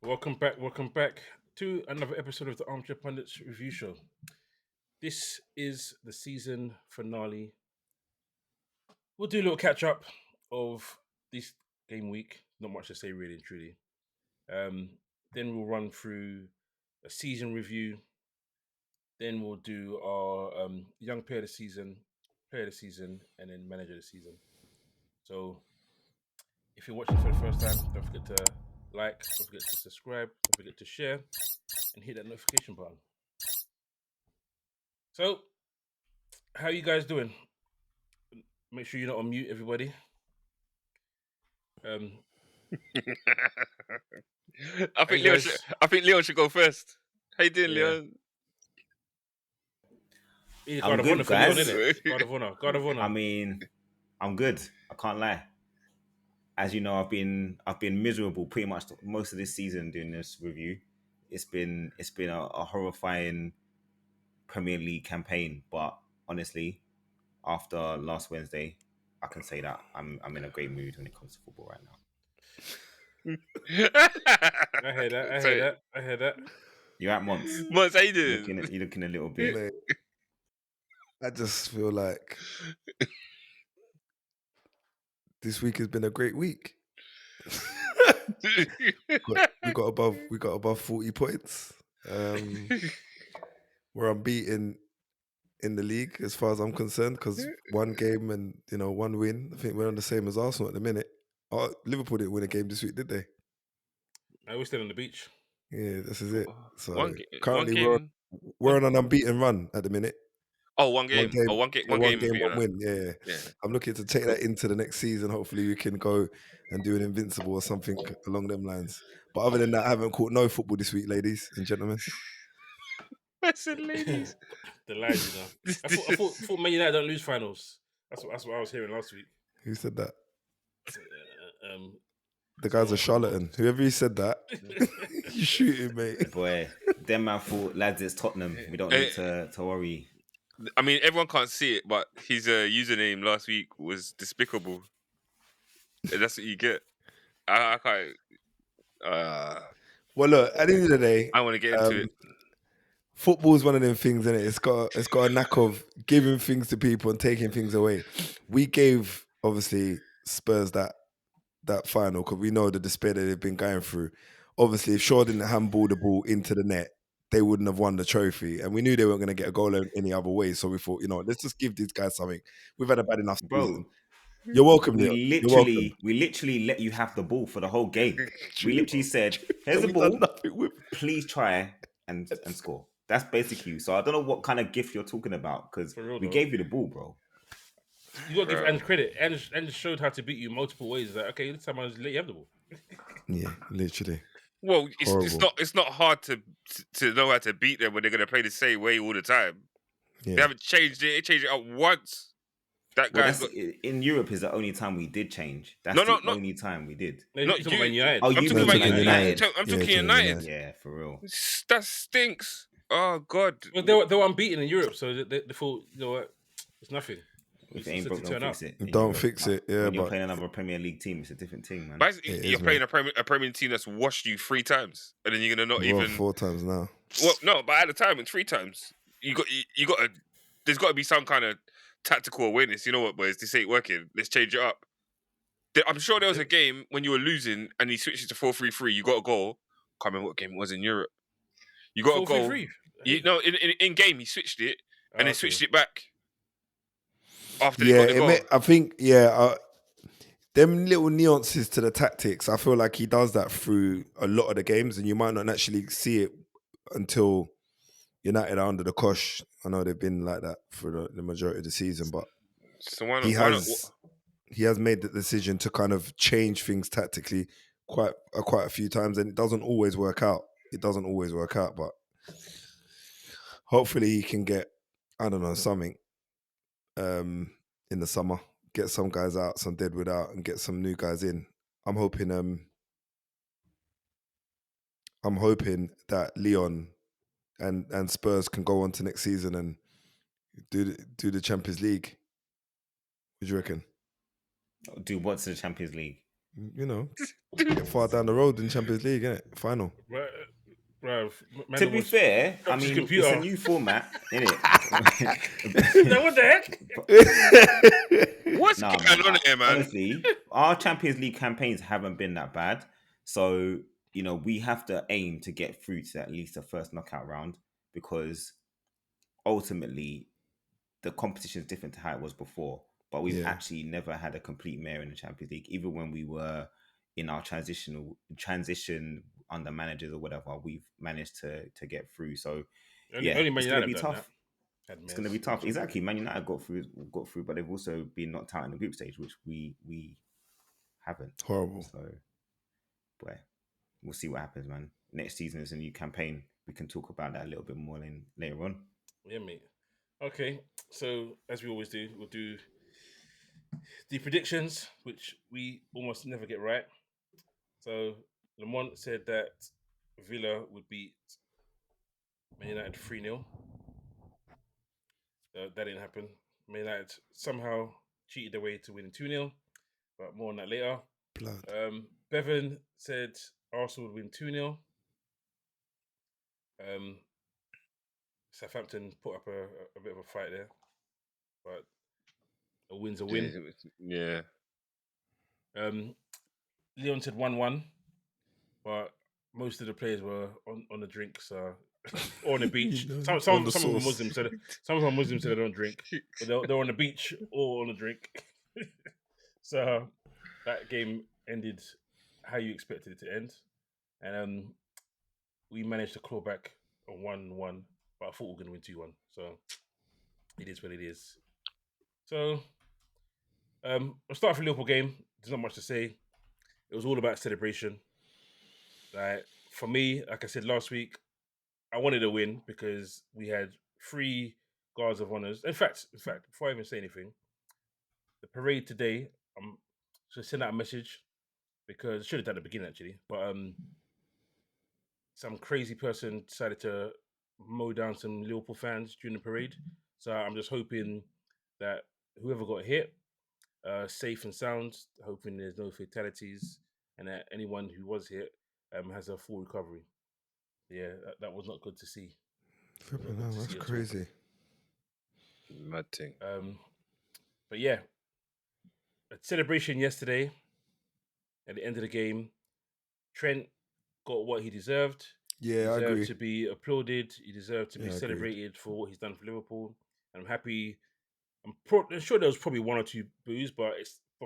Welcome back to another episode of the Armchair Pundits Review Show. This is the season finale. We'll do a little catch up of this game week. Not much to say, really and truly. Then we'll run through a season review. Then we'll do our young player of the season, and then manager of the season. So, if you're watching for the first time, don't forget to like, don't forget to subscribe, don't forget to share, and hit that notification button. So, how you guys doing? Make sure you're not on mute, everybody. I think Leon should go first. How you doing, Leon? I'm good, guys. God of honor. I mean, I'm good. I can't lie. As you know, I've been miserable pretty much most of this season doing this review. It's been a horrifying Premier League campaign, but honestly, after last Wednesday, I can say that I'm in a great mood when it comes to football right now. I hear that. You're at Mons. Mons, how you doing? You're looking a little bit. Mate, I just feel like this week has been a great week. we got above 40 points. We're unbeaten in the league as far as I'm concerned, because one game and one win. I think we're on the same as Arsenal at the minute. Liverpool didn't win a game this week, did they? I was still on the beach. Yeah, this is it. So currently we're on an unbeaten run at the minute. Oh, one game, one win. Yeah. I'm looking to take that into the next season. Hopefully we can go and do an invincible or something along them lines. But other than that, I haven't caught no football this week, ladies and gentlemen. I said ladies. The lies, I thought Man United don't lose finals. That's what I was hearing last week. Who said that? The guy's a charlatan. Whoever he said that, you shooting, mate. Boy, them man thought, lads, it's Tottenham. We don't need to worry. I mean, everyone can't see it, but his username last week was despicable. And that's what you get. I can't. Well, look, at the end of the day, I want to get into it. Football is one of them things, innit? It's got a knack of giving things to people and taking things away. We gave, obviously, Spurs that final because we know the despair that they've been going through. Obviously, if Shaw didn't handball the ball into the net, they wouldn't have won the trophy. And we knew they weren't going to get a goal any other way. So we thought, let's just give these guys something. We've had a bad enough season. You're welcome, Leo. We literally let you have the ball for the whole game. We literally said, here's the ball. Please try and score. That's basically. So I don't know what kind of gift you're talking about because we gave you the ball, bro. You got to give Ange credit. Ange showed how to beat you multiple ways. Like, okay, this time I'll just let you have the ball. Yeah, literally. Well, it's not hard to know how to beat them when they're going to play the same way all the time. Yeah. They haven't changed it. They changed it up once. In Europe is the only time we did change. That's the only time we did. Not you. United. I'm talking about United. I'm talking United. Yeah, for real. That stinks. Oh God. Well, they were unbeaten in Europe, so they thought, you know what, it's nothing. If it ain't broke, don't fix it. Don't fix it. Yeah, when you're playing another Premier League team, it's a different thing, man. You're playing a Premier team that's washed you 3 times, and then you're gonna not even 4 times now. Well, no, but at the time, it's 3 times. You got to. There's got to be some kind of tactical awareness. You know what, boys? This ain't working. Let's change it up. I'm sure there was a game when you were losing and he switched it to 4-3-3. You got a goal. Can't remember what game it was in Europe. You got a goal. In game he switched it and then switched it back. After they got the goal. I think them little nuances to the tactics. I feel like he does that through a lot of the games, and you might not actually see it until United are under the cosh. I know they've been like that for the majority of the season, but he has made the decision to kind of change things tactically quite a few times, and it doesn't always work out. But hopefully he can get, I don't know, something in the summer. Get some guys out, some deadwood out, and get some new guys in. I'm hoping that Leon and Spurs can go on to next season and do the Champions League. What do you reckon? Do what to the Champions League? You know, get far down the road in Champions League, innit? Final. Bruv, man, To be fair, I dropped his mean, computer. it's a new format, innit? Now, what the heck? What's Nah, going man. on here, man? Honestly, our Champions League campaigns haven't been that bad. So, we have to aim to get through to at least the first knockout round, because ultimately the competition is different to how it was before. But we've Yeah. actually never had a complete mare in the Champions League. Even when we were in our transition under managers or whatever, we've managed to get through. So Only it's Man going to United be done tough. that. It's going to be tough. Exactly. Man United got through, but they've also been knocked out in the group stage, which we haven't. Horrible. So, boy, we'll see what happens, man. Next season is a new campaign. We can talk about that a little bit more later on. Yeah, mate. Okay, so as we always do, we'll do the predictions, which we almost never get right. So Lamont said that Villa would beat Man United 3-0. That didn't happen. Man United somehow cheated their way to winning 2-0, but more on that later. Blood. Bevan said Arsenal would win 2-0. Southampton put up a bit of a fight there, but a win's a win. Yeah. Leon said 1-1, but most of the players were on the drink, so or on the beach. Some on the of them are sauce. Muslims, so some of them are Muslims, so they don't drink. But they're on the beach or on the drink. So that game ended how you expected it to end, and we managed to claw back a 1-1. But I thought we were going to win 2-1. So it is what it is. So I'll start with the Liverpool game. There's not much to say. It was all about celebration. Like, for me, like I said last week, I wanted a win because we had 3 guards of honors. In fact, before I even say anything, the parade today, I'm should send out a message because I should have done it at the beginning actually. But some crazy person decided to mow down some Liverpool fans during the parade. So I'm just hoping that whoever got hit, safe and sound, hoping there's no fatalities, and that anyone who was hit has a full recovery. Yeah, that was not good to see. Flipping hell, that's crazy. Mad thing. But yeah, a celebration yesterday at the end of the game. Trent got what he deserved. Yeah, I He deserved agree. to be applauded. He deserved to be Yeah, agreed. celebrated for what he's done for Liverpool. And I'm happy. I'm sure there was probably 1 or 2 boos, but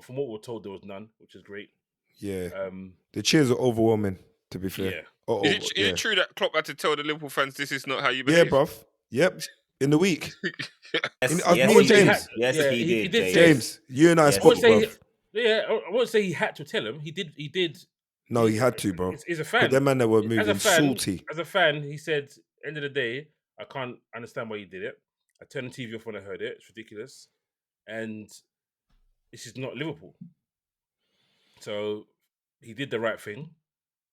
from what we're told, there was none, which is great. Yeah. The cheers are overwhelming, to be Yeah. fair. Is it true that Klopp had to tell the Liverpool fans this is not how you Yeah, behave? bruv. Yep. In the week. Yes, Me and James. he did. James, you and I spoke, bruv. I won't say he had to tell him. He did. No, he had to, bro. He's a fan. But them man that were As a moving fan, salty. As a fan, he said, end of the day, I can't understand why you did it. I turned the TV off when I heard it. It's ridiculous. And this is not Liverpool. So he did the right thing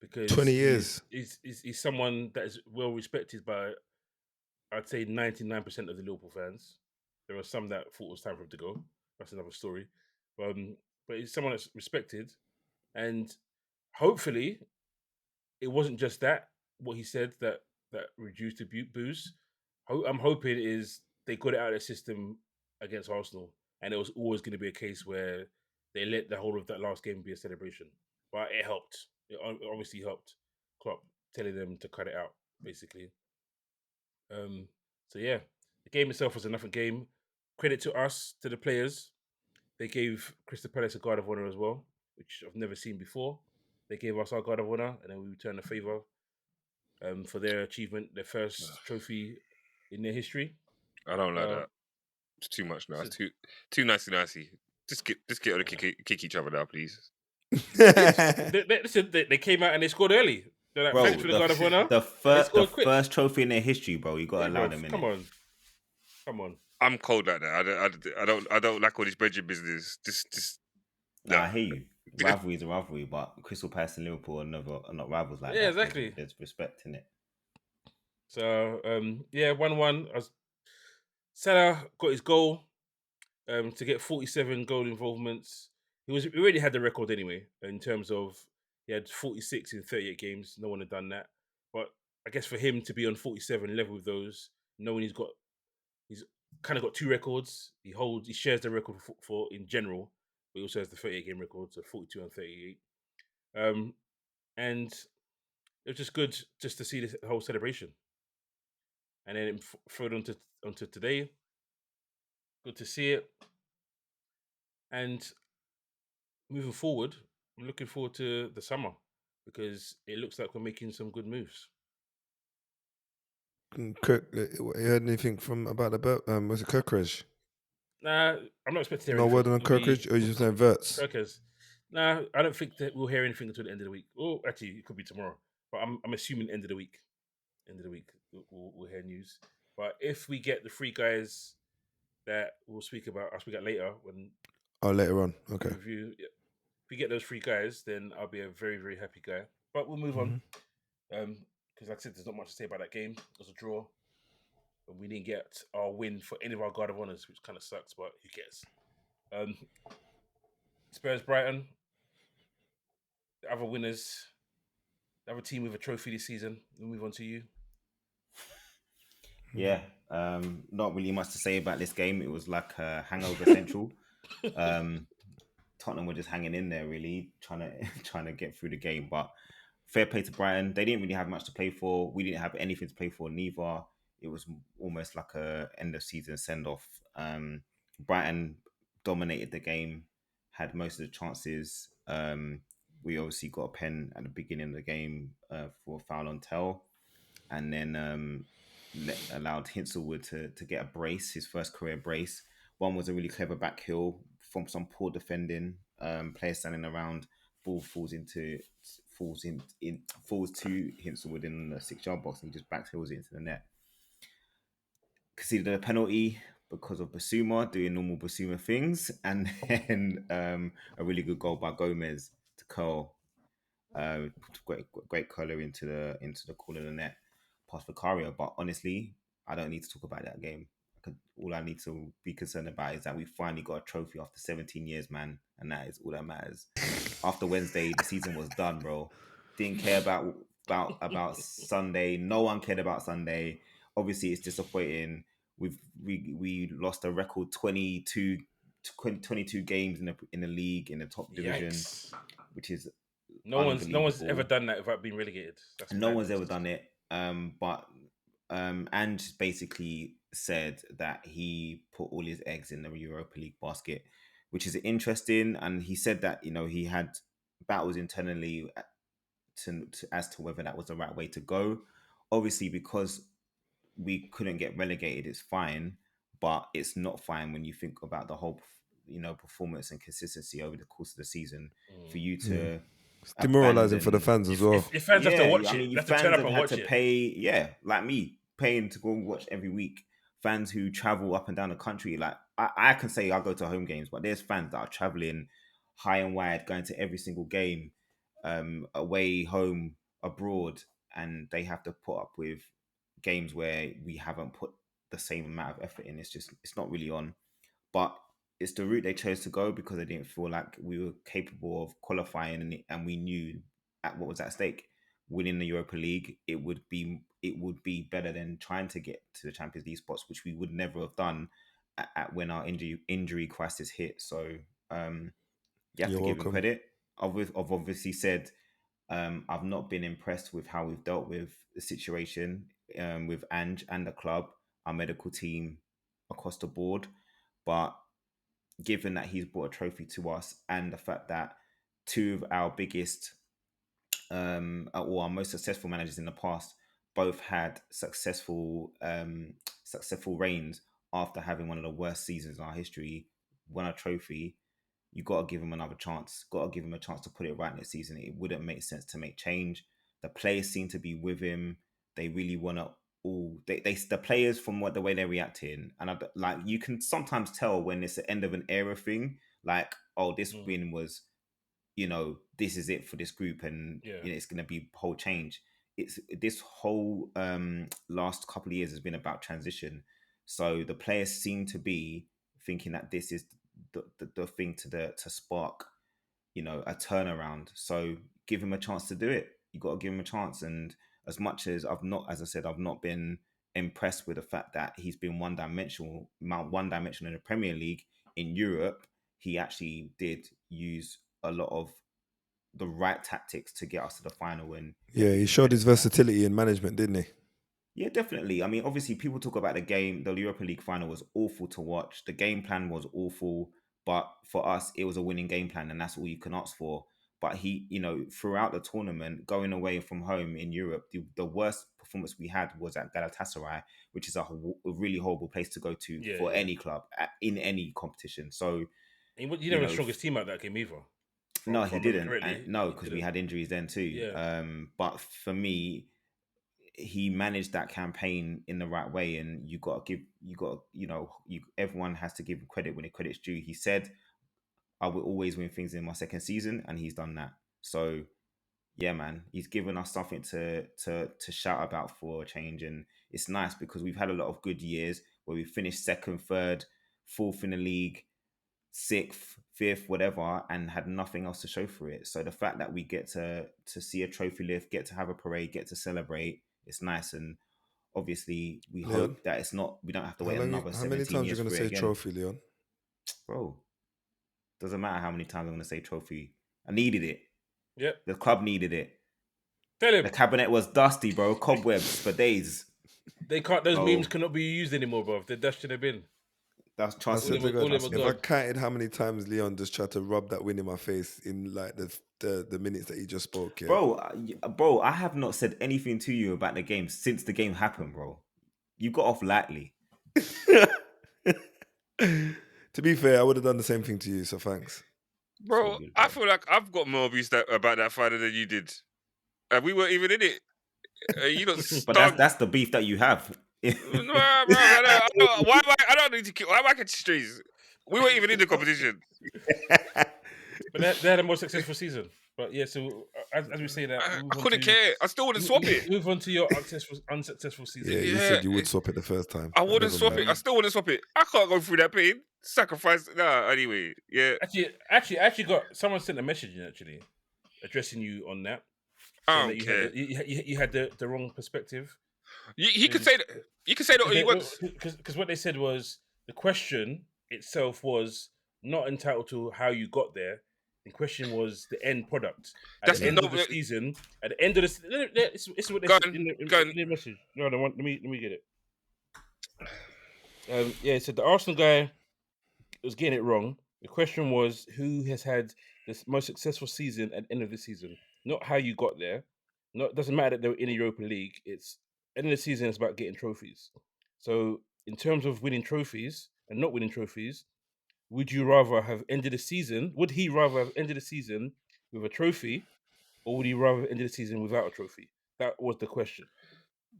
because 20 years. He's someone that is well respected by, I'd say, 99% of the Liverpool fans. There are some that thought it was time for him to go. That's another story. But he's someone that's respected. And hopefully, it wasn't just that, what he said, that reduced the boos. I'm hoping is they got it out of their system against Arsenal. And it was always going to be a case where they let the whole of that last game be a celebration. But it helped. It obviously helped Klopp telling them to cut it out, basically. So yeah, the game itself was a nothing game. Credit to us, to the players. They gave Crystal Palace a guard of honor as well, which I've never seen before. They gave us our guard of honor, and then we returned the favor for their achievement, their first trophy in their history. I don't like that. It's too much now. It's too nicey. Just get on the kick each other now, please. They came out and they scored early. They're like, Bro, thanks for the guard of honor. The first trophy in their history, bro. You got to allow them in. Come on. I'm cold like that. I don't like all this budget business. Just. Nah, I hear you. Rivalry is a rivalry, but Crystal Palace and Liverpool are not rivals like that. Yeah, exactly. There's respect in it. So 1-1. Salah got his goal to get 47 goal involvements he already had the record anyway in terms of he had 46 in 38 games. No one had done that. But I guess for him to be on 47 level with those, knowing he's kind of got two records. He shares the record for in general, but he also has the 38 game record, so 42 and 38. And it was just good just to see this whole celebration, and then throw it onto today. Good to see it, and moving forward, I'm looking forward to the summer because it looks like we're making some good moves. Kirk, you heard anything about the was it Kirkridge? Nah, I'm not expecting to hear No anything. word on It'll be Kirkridge, or you just saying Verts? Kirkers. Nah, I don't think that we'll hear anything until the end of the week. Oh, actually, it could be tomorrow, but I'm assuming end of the week. End of the week, we'll hear news. But if we get the three guys that I'll speak about later when Oh, later on. we Okay. review. Yeah. If we get those three guys, then I'll be a very, very happy guy. But we'll move on. Because like I said, there's not much to say about that game. It was a draw. And we didn't get our win for any of our guard of honors, which kind of sucks, but who cares? Spurs Brighton. The other winners. The other team with a trophy this season. We'll move on to you. Yeah, not really much to say about this game. It was like hangover central. Tottenham were just hanging in there, really trying to get through the game. But fair play to Brighton. They didn't really have much to play for. We didn't have anything to play for neither. It was almost like a end of season send off. Brighton dominated the game, had most of the chances. We obviously got a pen at the beginning of the game for a foul on Tell, and then allowed Hinselwood to get a brace, his first career brace. One was a really clever back heel from some poor defending. Player standing around, ball falls to Hinselwood in the 6-yard box, and he just back heels it into the net. Conceded a penalty because of Basuma doing normal Basuma things, and then a really good goal by Gomez to curl, great curler into the corner of the net, past Vicario. But honestly, I don't need to talk about that game. All I need to be concerned about is that we finally got a trophy after 17 years, man, and that is all that matters. After Wednesday, the season was done, bro. Didn't care about Sunday. No one cared about Sunday. Obviously, it's disappointing. We lost a record 22 games in the league in the top division, Yikes. which is no one's ever done that without being relegated. That's no one's ever done it. But Ange basically said that he put all his eggs in the Europa League basket, which is interesting. And he said that he had battles internally as to whether that was the right way to go. Obviously, because we couldn't get relegated, it's fine, but it's not fine when you think about the whole performance and consistency over the course of the season for you to It's demoralizing for the fans as well. If fans have to watch it, I mean, they your have to turn fans up have and had watch to it. pay, like me, paying to go and watch every week. Fans who travel up and down the country, like I can say I go to home games, but there's fans that are traveling high and wide, going to every single game, away, home, abroad, and they have to put up with games where we haven't put the same amount of effort in. It's not really on. But it's the route they chose to go because they didn't feel like we were capable of qualifying, and we knew at what was at stake. Winning the Europa League, it would be better than trying to get to the Champions League spots, which we would never have done at when our injury crisis hit. So you have You're to give him welcome. credit. I've obviously said I've not been impressed with how we've dealt with the situation with Ange and the club, our medical team across the board. But given that he's brought a trophy to us and the fact that two of our biggest or our most successful managers in the past both had successful reigns after having one of the worst seasons in our history, won a trophy, you got to give him another chance. Got to give him a chance to put it right next season. It wouldn't make sense to make change. The players seem to be with him. They really want to the players from the way they're reacting, and like you can sometimes tell when it's the end of an era thing. Like, oh, this win was, this is it for this group, and it's going to be whole change. It's this whole last couple of years has been about transition. So the players seem to be thinking that this is the thing to spark a turnaround. So give him a chance to do it. You got to give him a chance. And as much as I've not been impressed with the fact that he's been one-dimensional in the Premier League. In Europe, he actually did use a lot of the right tactics to get us to the final. And Yeah, he showed his versatility in management, didn't he? Yeah, definitely. I mean, obviously, people talk about the game. The Europa League final was awful to watch. The game plan was awful, but for us, it was a winning game plan, and that's all you can ask for. But he, throughout the tournament, going away from home in Europe, the worst performance we had was at Galatasaray, which is a really horrible place to go to for any club in any competition. So, he didn't have the strongest team out that game either. No, he didn't. No, because we had injuries then too. Yeah. But for me, he managed that campaign in the right way, and everyone has to give credit when credit's due. He said, "I will always win things in my second season," and he's done that. So, yeah, man, he's given us something to shout about for a change, and it's nice because we've had a lot of good years where we finished second, third, fourth in the league, sixth, fifth, whatever, and had nothing else to show for it. So the fact that we get to see a trophy lift, get to have a parade, get to celebrate, it's nice. And obviously we hope that we don't have to wait another 17 years. How many times you're going to say again. trophy, Leon? Bro, doesn't matter how many times I'm going to say trophy. I needed it. Yep. The club needed it. Tell him. The cabinet was dusty, bro. Cobwebs for days. They can't. Those memes cannot be used anymore, bro. They're dashed in the bin. That's trust. If I counted how many times Leon just tried to rub that win in my face in like the minutes that he just spoke, bro, I have not said anything to you about the game since the game happened, bro. You got off lightly. To be fair, I would have done the same thing to you, so thanks. Bro, so good, I feel like I've got more abuse about that final than you did. We weren't even in it. You got but that's the beef that you have. No, bro, I don't need to. Why am I catching strays? We weren't even in the competition. But they had a more successful season. But yeah, so as we say that, I couldn't care. I still wouldn't swap it. Move on to your unsuccessful season. Yeah, you said you would swap it the first time. I wouldn't swap it. I still wouldn't swap it. I can't go through that pain. Sacrifice. Nah, anyway. Yeah. Actually got someone sent a message in actually addressing you on that. I don't care. You had the wrong perspective. You could say that. You can say that all you want. Because what they said was the question itself was not entitled to how you got there. The question was the end product. At the end of the season. At the end of the this is what they said in the message. No, let me get it. Yeah, so the Arsenal guy was getting it wrong. The question was who has had the most successful season at the end of the season, not how you got there. It doesn't matter that they were in the Europa League. It's end of the season. It's about getting trophies. So in terms of winning trophies and not winning trophies, would you rather have ended the season? Would he rather have ended the season with a trophy, or would he rather have ended the season without a trophy? That was the question.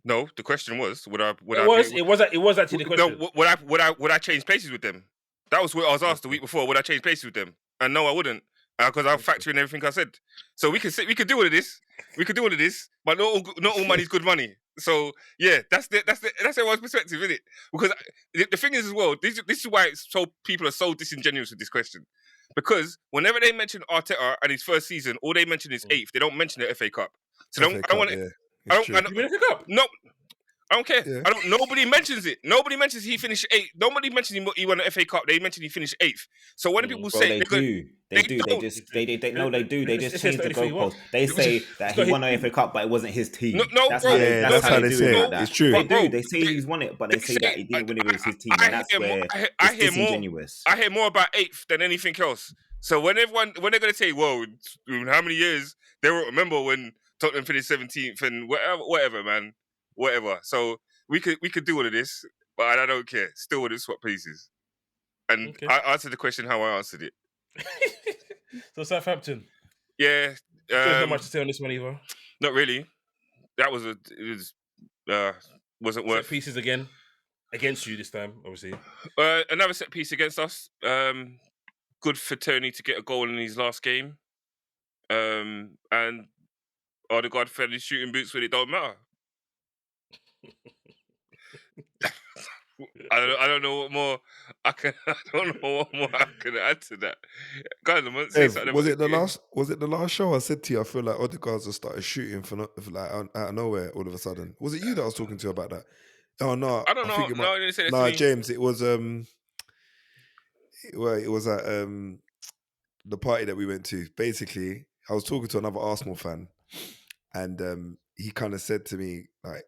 No, the question was: It was actually the question. No, would I change places with them? That was what I was asked the week before. Would I change places with them? And no, I wouldn't, because I'll factor in everything I said. So we could do all of this. We could do all of this, but not all money's good money. So yeah, that's everyone's perspective, isn't it? Because the thing is as well, this is why people are so disingenuous with this question. Because whenever they mention Arteta and his first season, all they mention is 8th. They don't mention the FA Cup. So I don't want it. I don't. No, I don't care. Yeah. Nobody mentions it. Nobody mentions he finished 8th. Nobody mentions he won the FA Cup. They mention he finished 8th. So when people say they do. They do. They just they change the goalposts. They say that he won the FA Cup, but it wasn't his team. That's how they say it. It's true. They do. They say he's won it, but they say that he didn't win it with his team. And that's where it's disingenuous. I hear more about 8th than anything else. So when they're gonna say, "Whoa, how many years?" They won't remember when Tottenham finished 17th and whatever, man. Whatever. So we could do all of this, but I don't care. Still wouldn't swap places. And I answered the question how I answered it. So Southampton. Yeah. There's not much to say on this one either. Not really. That was wasn't worth. Set pieces again against you this time, obviously. Another set piece against us. Good for Tony to get a goal in his last game. And Odegaard fell his shooting boots when it don't matter. I don't know what more I can. I don't know what more I can add to that. Guys, I'm gonna say Ev, something was about it the last? Was it the last show I said to you? I feel like Odegaard's just started shooting for like out of nowhere all of a sudden. Was it you that I was talking to about that? Oh no, I don't I know. think it might. No, you didn't say that to Nah, me. James, it was well, it was at the party that we went to. Basically, I was talking to another Arsenal fan, and he kind of said to me like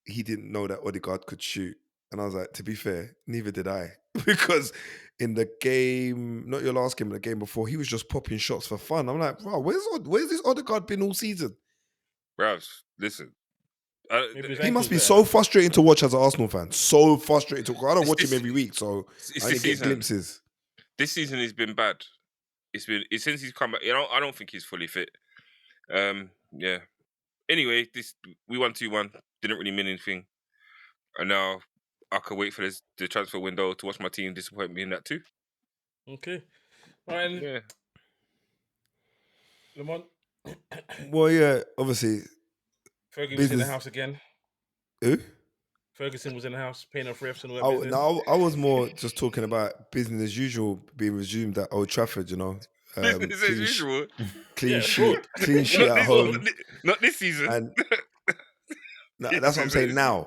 he didn't know that Odegaard could shoot, and I was like, to be fair, neither did I, because in the game, not your last game, but the game before, he was just popping shots for fun. I'm like, bro, where's this Odegaard been all season? Bros, listen. Maybe his He must ankles be better, so man. frustrating to watch as an Arsenal fan. So frustrating to. I don't It's watch him this. every week, so It's I only this get season. glimpses. This season has been bad. It's since he's come back. You know, I don't think he's fully fit. Yeah. Anyway, we won 2-1. Didn't really mean anything, and now I can wait for the transfer window to watch my team disappoint me in that too. Okay. Right, Yeah. Lamont. Well, yeah, obviously, Fergie was in the business. house again. Who? Ferguson was in the house paying off refs and all that I, business. no, I was more just talking about business as usual being resumed at Old Trafford. You know, Business as usual. clean Yeah, sheet, good. clean sheet Not at this, home, not this season. and This that's what I'm saying. season.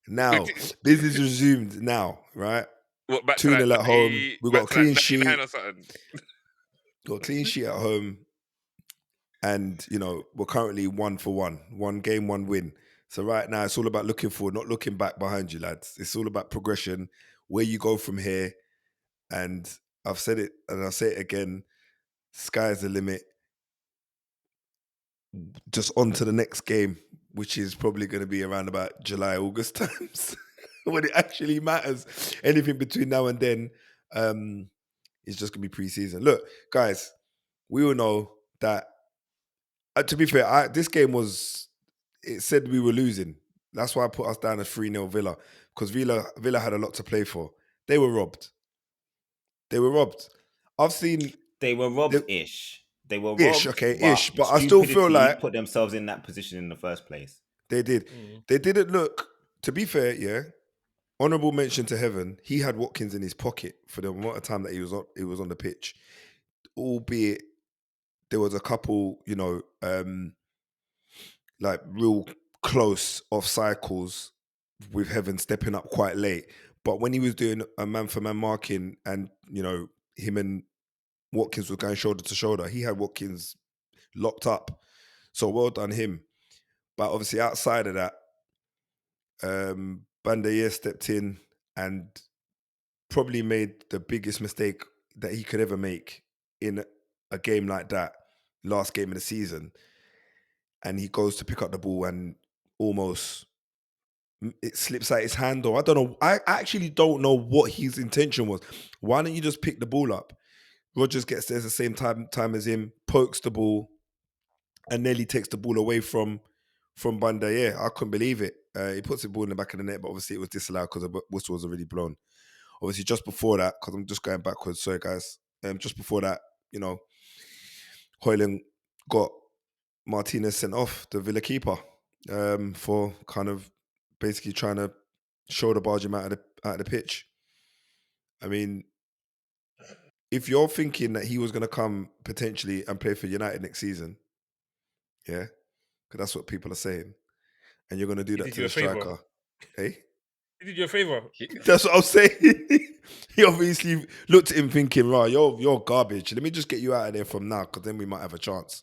Now, business resumed. Now, right? What, back to 2-0 like at home. We got a clean 99 sheet. or something. Got a clean sheet at home, and you know we're currently 1-1, one game, one win. So right now it's all about looking forward, not looking back behind you, lads. It's all about progression, where you go from here. And I've said it, and I'll say it again: sky's the limit. Just on to the next game, which is probably going to be around about July, August times, when it actually matters. Anything between now and then, it's just going to be pre-season. Look, guys, we all know that. To be fair, this game it said we were losing. That's why I put us down as 3-0 Villa, because Villa had a lot to play for. They were robbed. I've seen They were robbed-ish. They were robbed, ish, okay, ish, but I still feel stupidity like put themselves in that position in the first place. they did. They didn't look. To be fair, yeah. Honorable mention to Heaven. He had Watkins in his pocket for the amount of time that he was on the pitch. Albeit there was a couple, you know, like real close off cycles with Heaven stepping up quite late. But when he was doing a man-for-man marking and, you know, him and Watkins was going shoulder to shoulder, he had Watkins locked up. So well done him. But obviously outside of that, Bandaye stepped in and probably made the biggest mistake that he could ever make in a game like that, last game of the season. And he goes to pick up the ball and almost it slips out his hand, or I don't know. I actually don't know what his intention was. Why don't you just pick the ball up? Rogers gets there at the same time as him, pokes the ball, and nearly takes the ball away from Bandaye. I couldn't believe it. He puts the ball in the back of the net, but obviously it was disallowed because the whistle was already blown. Obviously, just before that, because I'm just going backwards, sorry guys. Just before that, you know, Hoyland got Martinez sent off, the Villa keeper, for kind of basically trying to shoulder barge him out of the pitch. I mean, if you're thinking that he was going to come potentially and play for United next season, yeah, because that's what people are saying, and you're going to do that did to you the a favour. striker, hey? He did you a favour. That's what I was saying. He obviously looked at him thinking, right, you're garbage. Let me just get you out of there from now, because then we might have a chance.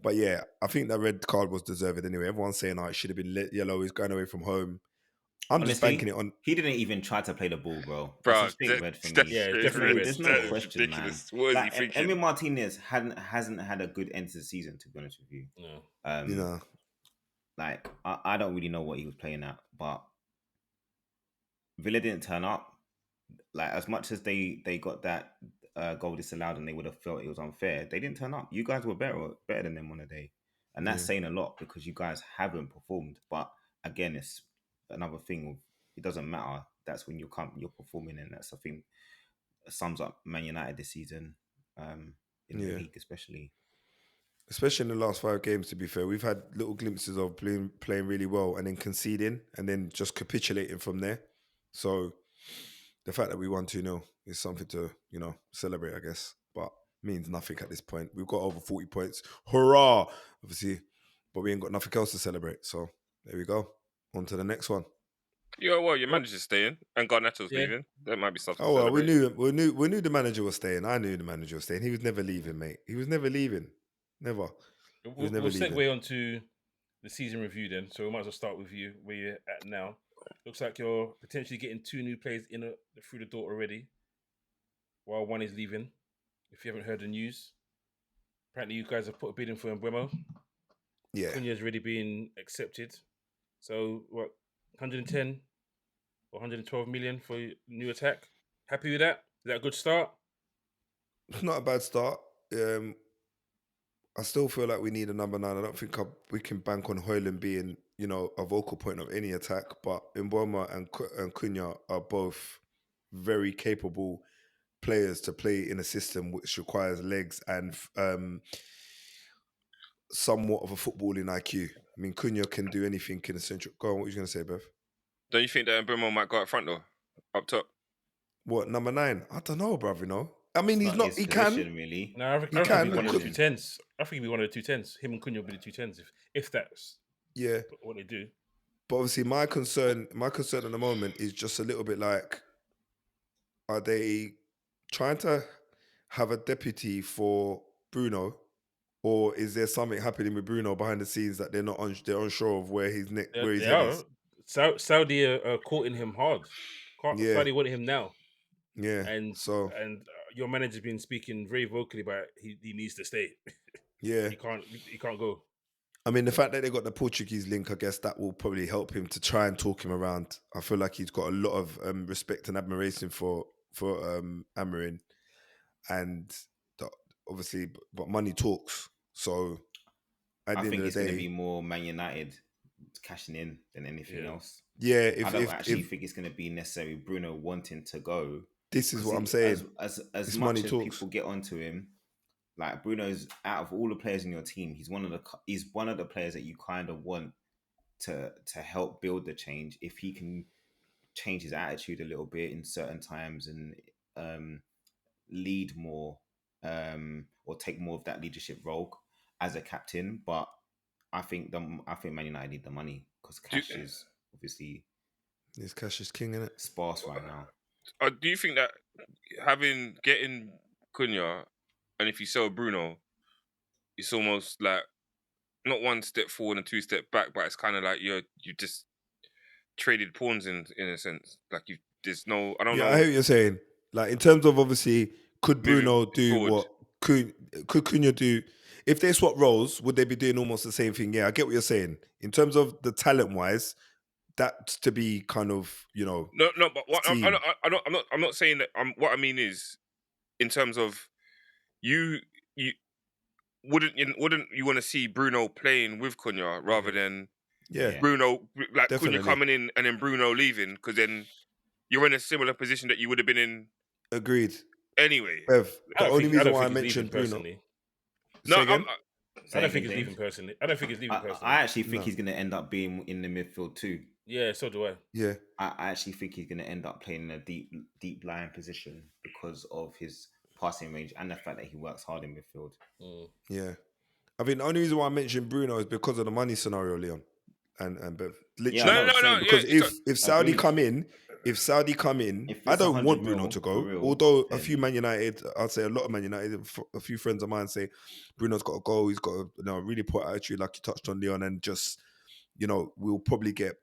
But yeah, I think that red card was deserved anyway. Everyone's saying, it should have been yellow. He's going away from home. I'm just banking it on. He didn't even try to play the ball, bro. Bro, That's a straight red for me. Yeah, definitely red. There's no That is question, ridiculous. man. What is Like, he thinking? Emi Martinez hasn't had a good end to the season, to be honest with you. No. You know, Like I don't really know what he was playing at, but Villa didn't turn up. Like, as much as they got that goal disallowed and they would have felt it was unfair, they didn't turn up. You guys were better than them on the day, and that's saying a lot because you guys haven't performed. But again, it's another thing of it doesn't matter. That's when you're performing, and that's the thing that sums up Man United this season, in the league especially. Especially in the last 5 games, to be fair, we've had little glimpses of playing really well and then conceding and then just capitulating from there. So the fact that we won 2-0 is something to, celebrate, I guess. But means nothing at this point. We've got over 40 points. Hurrah! Obviously. But we ain't got nothing else to celebrate. So there we go. On to the next one. Yeah, well, your manager's staying and Garnetto's Yeah. leaving. There might be stuff to Oh well, we celebrate. knew the manager was staying. I knew the manager was staying. He was never leaving, mate. He was never leaving. Never. He was never We'll leaving. segue on to the season review then. So we might as well start with you where you're at now. Looks like you're potentially getting 2 new players through the door already, while one is leaving. If you haven't heard the news, apparently you guys have put a bid in for Mbeumo. Yeah. Cunha's already been accepted. So what, 110 or 112 million for new attack? Happy with that? Is that a good start? It's not a bad start. I still feel like we need a number 9. I don't think we can bank on Højlund being, a vocal point of any attack. But Mbeumo and Cunha are both very capable players to play in a system which requires legs and somewhat of a footballing IQ. I mean, Cunha can do anything in the central. Go on, what are you going to say, Bev? Don't you think that Mbeumo might go up front though? Up top? What, number 9? I don't know, bruv, I mean, he's not. his He position, can. really. No, I He reckon can, he'll be one of but the 210s. I think he'll be one of the 210s. Him and Cunha will be the 210s if that's Yeah. what they do. But obviously, my concern at the moment is just a little bit like, are they trying to have a deputy for Bruno, or is there something happening with Bruno behind the scenes that they're unsure of where his where his They head are. is? Saudi are courting him hard. Yeah. Saudi want him now, Yeah. and So your manager's been speaking very vocally about he needs to stay. yeah, He can't go. I mean, the fact that they got the Portuguese link, I guess that will probably help him to try and talk him around. I feel like he's got a lot of respect and admiration for Amarin, and obviously, but money talks. So at I the end think of it's the going to day, be more Man United cashing in than anything else. yeah. I don't actually think it's going to be necessarily Bruno wanting to go. This is what I'm saying. As money much as talks. people get onto him, like Bruno's out of all the players in your team, he's one of the players that you kind of want to help build the change. If he can change his attitude a little bit in certain times and lead more or take more of that leadership role as a captain. But I think Man United need the money because cash is obviously This cash is king, innit? sparse right now. Do you think that getting Cunha, and if you sell Bruno, it's almost like not one step forward and 2 step back, but it's kind of like you just traded pawns in a sense. Like there's no, I don't know. I hear what you're saying. Like in terms of obviously, could Moving Bruno do forward. what could Cunha do? If they swap roles, would they be doing almost the same thing? Yeah, I get what you're saying. In terms of the talent wise, that's to be kind of No, but what I'm not saying that. What I mean is, in terms of you wouldn't you want to see Bruno playing with Cunha rather than Bruno like definitely. Cunha coming in and then Bruno leaving, because then you're in a similar position that you would have been in. Agreed. Anyway, Bev, the only reason why I he's mentioned Bruno. personally. No, I don't think he's leaving personally. I actually think he's going to end up being in the midfield too. Yeah, so do I. Yeah, I actually think he's going to end up playing in a deep line position because of his passing range and the fact that he works hard in midfield. Yeah. I mean, the only reason why I mentioned Bruno is because of the money scenario, Leon. And Bev. Literally. No. Because yeah, if Saudi come in, I don't want Bruno to go. Although a few Man United, I'd say a lot of Man United, a few friends of mine say Bruno's got to go. He's got a really poor attitude, like you touched on, Leon, and just, we'll probably get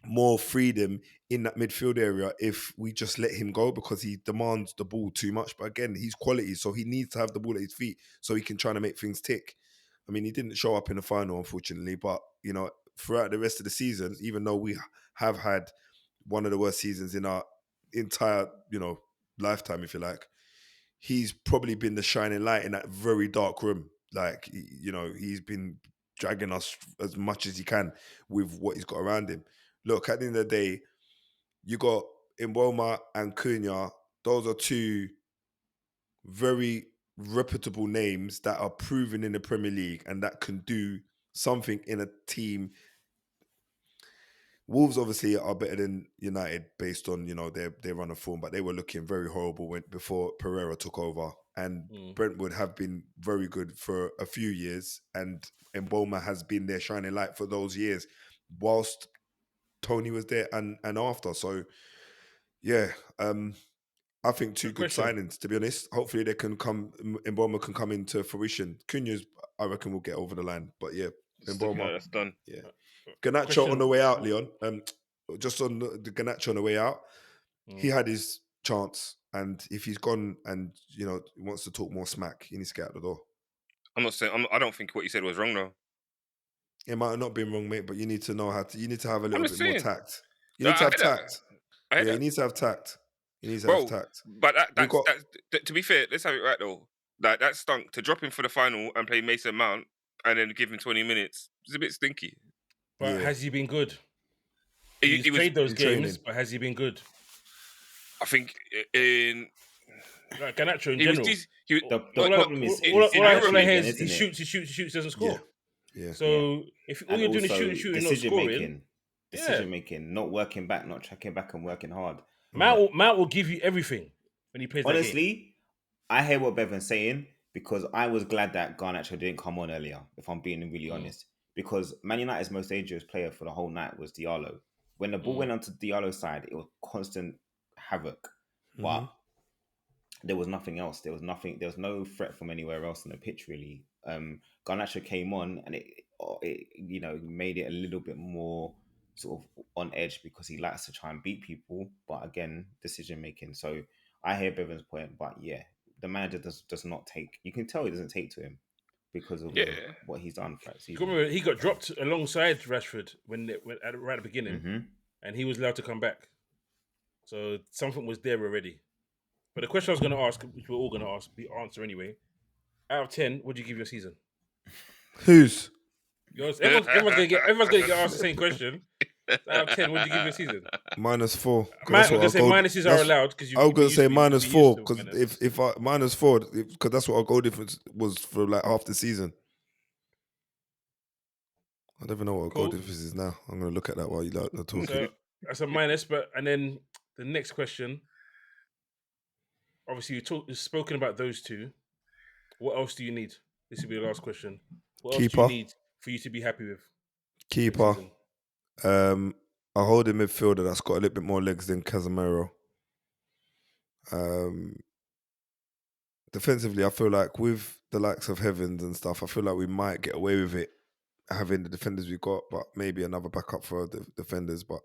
more freedom in that midfield area if we just let him go, because he demands the ball too much. But again, he's quality, so he needs to have the ball at his feet so he can try to make things tick. I mean, he didn't show up in the final, unfortunately, but throughout the rest of the season, even though we have had one of the worst seasons in our entire, lifetime, if you like, he's probably been the shining light in that very dark room. Like, he's been dragging us as much as he can with what he's got around him. Look, at the end of the day, you got Mbeumo and Cunha. Those are two very reputable names that are proven in the Premier League and that can do something in a team Wolves obviously are better than United based on their run of form, but they were looking very horrible before Pereira took over. And Brentwood have been very good for a few years, and Mboma has been their shining light for those years, whilst Tony was there and after. So yeah, I think two good signings, to be honest. Hopefully they can Mboma can come into fruition. Cunha's, I reckon, will get over the line. But yeah, Mboma, that's done. Yeah. Garnacho on the way out, Leon. Just on the Garnacho on the way out, he had his chance, and if he's gone and he wants to talk more smack, he needs to get out the door. I'm not saying. I don't think what you said was wrong though. It might have not been wrong, mate, but you need to know how to. You need to have a little bit more tact. You No, need to have tact. Yeah, he needs to have tact. He needs to have tact. But that's to be fair, let's have it right though. Like that stunk to drop him for the final and play Mason Mount and then give him 20 minutes. It's a bit stinky. But has he been good? He played those games, training. but has he been good? I think in Garnacho in general. The problem is all I hear is he shoots, doesn't score. Yeah. So if all you're doing is shooting, not scoring, decision making, not working back, not tracking back and working hard. Mount will give you everything when he plays. Honestly, I hear what Bevan's saying because I was glad that Garnacho didn't come on earlier. If I'm being really honest, because Man United's most dangerous player for the whole night was Diallo. When the ball went onto Diallo's side, it was constant havoc, but there was nothing else. There was no threat from anywhere else on the pitch really. Garnacho came on and it made it a little bit more sort of on edge because he likes to try and beat people, but again, decision making. So I hear Bevan's point, but yeah, the manager does not take. You can tell he doesn't take to him because of what he's done for that season. He got dropped alongside Rashford when right at the beginning, and he was allowed to come back. So something was there already. But the question I was going to ask, which we're all going to answer anyway. Out of 10, what do you give your season? Whose? Yours. Everyone's going to get asked the same question. Out of 10, what do you give your season? -4. I'm going to say minuses are allowed because I was going to say -4 because if I -4 because that's what our goal difference was for like half the season. I don't even know what our goal difference is now. I'm going to look at that while you're talking. So that's a minus, and then the next question. Obviously, you've spoken about those two. What else do you need? This will be the last question. What else do you need for you to be happy with? Keeper. A holding midfielder that's got a little bit more legs than Casemiro. Defensively, I feel like with the likes of Heavens and stuff, I feel like we might get away with it having the defenders we've got, but maybe another backup for the defenders. But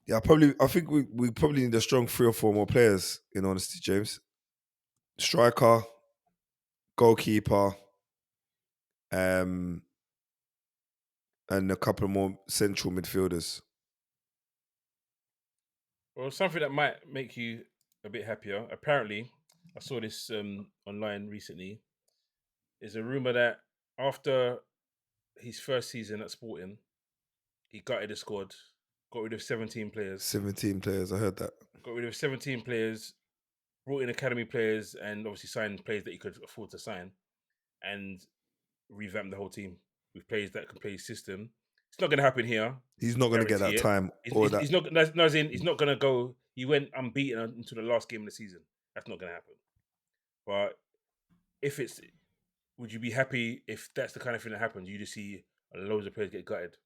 yeah, I think we probably need a strong 3 or 4 more players, in honesty, James. Striker, goalkeeper, and a couple more central midfielders. Well, something that might make you a bit happier. Apparently, I saw this online recently. There's a rumour that after his first season at Sporting, he gutted the squad, got rid of 17 players. 17 players, I heard that. Got rid of 17 players, brought in academy players, and obviously signed players that he could afford to sign, and revamped the whole team with players that can play his system. It's not going to happen here. He's not going to get that time. He's not going to go. He went unbeaten until the last game of the season. That's not going to happen. But would you be happy if that's the kind of thing that happens? You just see loads of players get gutted.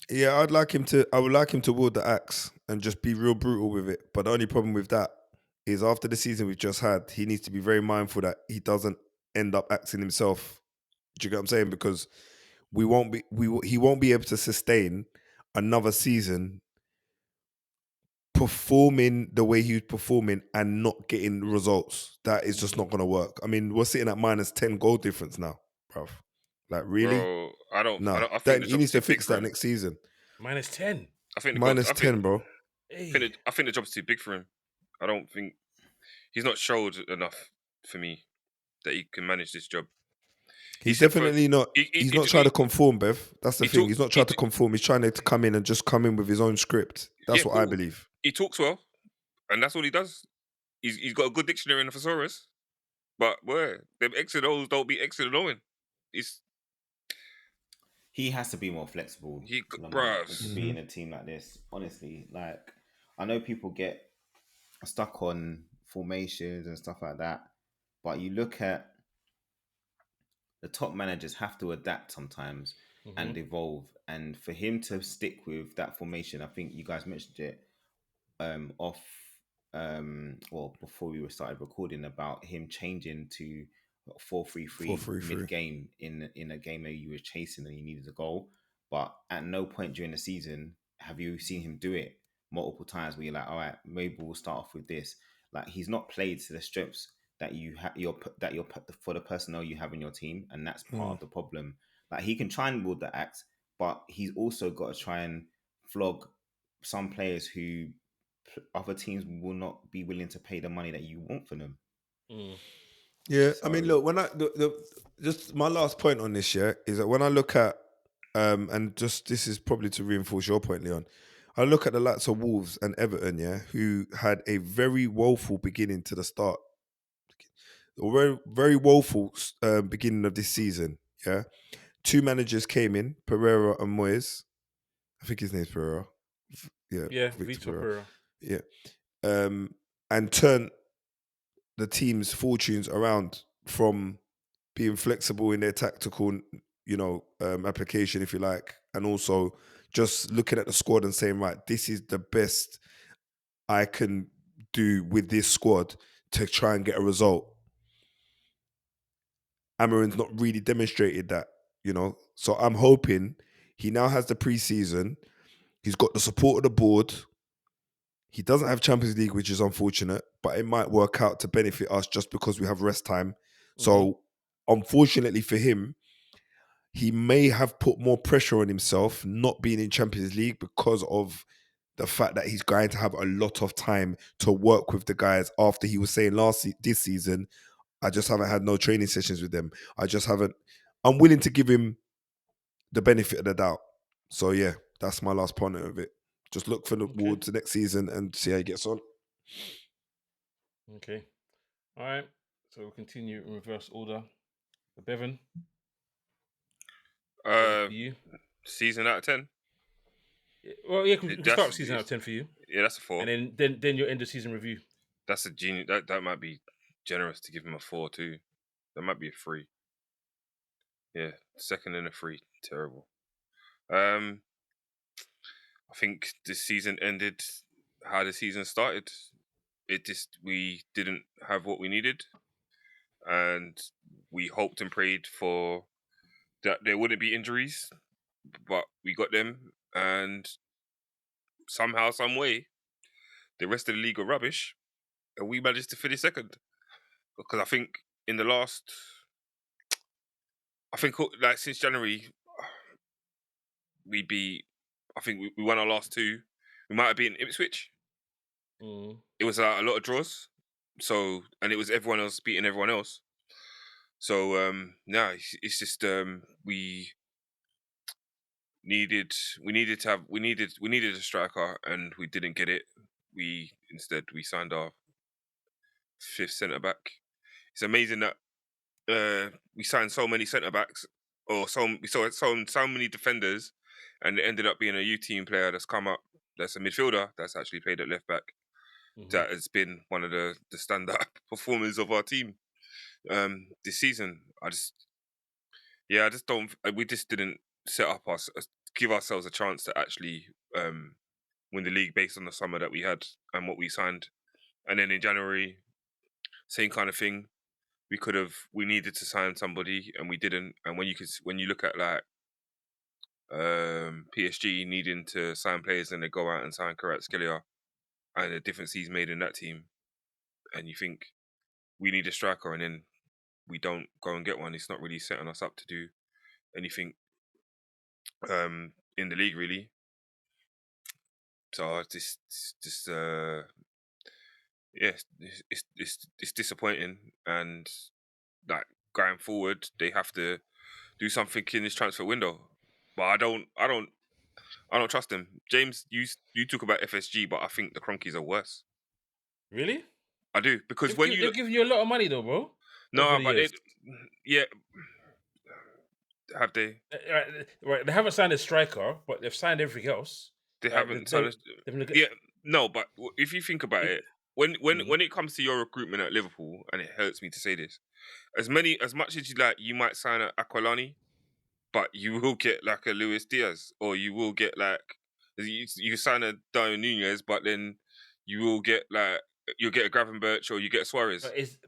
Yeah, I would like him to wield the axe and just be real brutal with it. But the only problem with that is after the season we've just had, he needs to be very mindful that he doesn't end up axing himself. Do you get what I'm saying? Because he won't be able to sustain another season performing the way he was performing and not getting results. That is just not going to work. I mean, we're sitting at -10 goal difference now, bruv. Like, really? Bro, I don't. No, I think he needs to fix that next season. -10. I think -10, bro. I think the job's too big for him. I don't think he's not showed enough for me that he can manage this job. He's definitely not. He's not trying to conform, Bev. That's the thing. He's not trying to conform. He's trying to come in and just come in with his own script. That's what I believe. He talks well, and that's all he does. He's got a good dictionary in the thesaurus, but them X and O's don't be X and O'ing. he has to be more flexible. Bruh. To be in a team like this. Honestly, like I know people get stuck on formations and stuff like that, but you look at the top managers have to adapt sometimes and evolve. And for him to stick with that formation, I think you guys mentioned it off well before we were started recording about him changing to 4-3-3 4-3-3. mid-game in a game where you were chasing and you needed a goal. But at no point during the season have you seen him do it multiple times where you're like, all right, maybe we'll start off with this. Like he's not played to the strengths that you have for the personnel you have in your team, and that's part of the problem. Like he can try and build the act, but he's also got to try and flog some players who other teams will not be willing to pay the money that you want for them. Yeah, So, I mean, look, when just my last point on this, yeah, is that when I look at and just this is probably to reinforce your point, Leon. I look at the likes of Wolves and Everton, yeah, who had a very woeful beginning to the start, a very very woeful beginning of this season. Yeah, two managers came in, Pereira and Moyes. I think his name's Pereira. Yeah, Vitor Pereira. Yeah, and turned the team's fortunes around from being flexible in their tactical, application, if you like, and also just looking at the squad and saying, right, this is the best I can do with this squad to try and get a result. Amarin's not really demonstrated that, So I'm hoping he now has the pre-season. He's got the support of the board. He doesn't have Champions League, which is unfortunate, but it might work out to benefit us just because we have rest time. So unfortunately for him, he may have put more pressure on himself not being in Champions League because of the fact that he's going to have a lot of time to work with the guys after he was saying this season, I just haven't had no training sessions with them. I'm willing to give him the benefit of the doubt. So yeah, that's my last point of it. Just look for the towards the next season and see how he gets on. Okay. All right. So we'll continue in reverse order. Bevan. You. Season out of 10. Well, yeah, we can start with season out of 10 for you. Yeah, that's a 4. And then your end of season review. That's a genius. That might be generous to give him a 4 too. That might be a 3. Yeah, second and a 3. Terrible. I think this season ended how the season started. We didn't have what we needed, and we hoped and prayed for that there wouldn't be injuries, but we got them, and somehow, some way, the rest of the league are rubbish, and we managed to finish second. Because I think in the last, since January, we won our last 2. We might have beaten Ipswich. It was a lot of draws. So, and it was everyone else beating everyone else. So, it's just we needed a striker, and we didn't get it. We signed our 5th centre back. It's amazing that we signed so many centre backs, or we saw so many defenders, and it ended up being a youth team player that's come up. That's a midfielder that's actually played at left back. That has been one of the standout performers of our team this season. We just didn't give ourselves a chance to actually win the league based on the summer that we had and what we signed. And then in January, same kind of thing. We needed to sign somebody and we didn't. And when you look at like PSG needing to sign players and they go out and sign Kvaratskhelia and the difference he's made in that team, and you think we need a striker and then we don't go and get one, it's not really setting us up to do anything in the league really. So it's disappointing, and like going forward they have to do something in this transfer window. But I don't trust them. James, you talk about FSG, but I think the Cronkies are worse. Really? I do, because they've given you a lot of money though, bro. No, but Have they? Right, they haven't signed a striker, but they've signed everything else. They Right, haven't. they've neg- Yeah, no, but if you think about it, when Mhm. when it comes to your recruitment at Liverpool, and it hurts me to say this, as much as you might sign a Aquilani, but you will get like a Luis Diaz, or you will get like you sign a Darwin Nunez, but then you will get like you'll get a Gravenberch or you get a Suarez.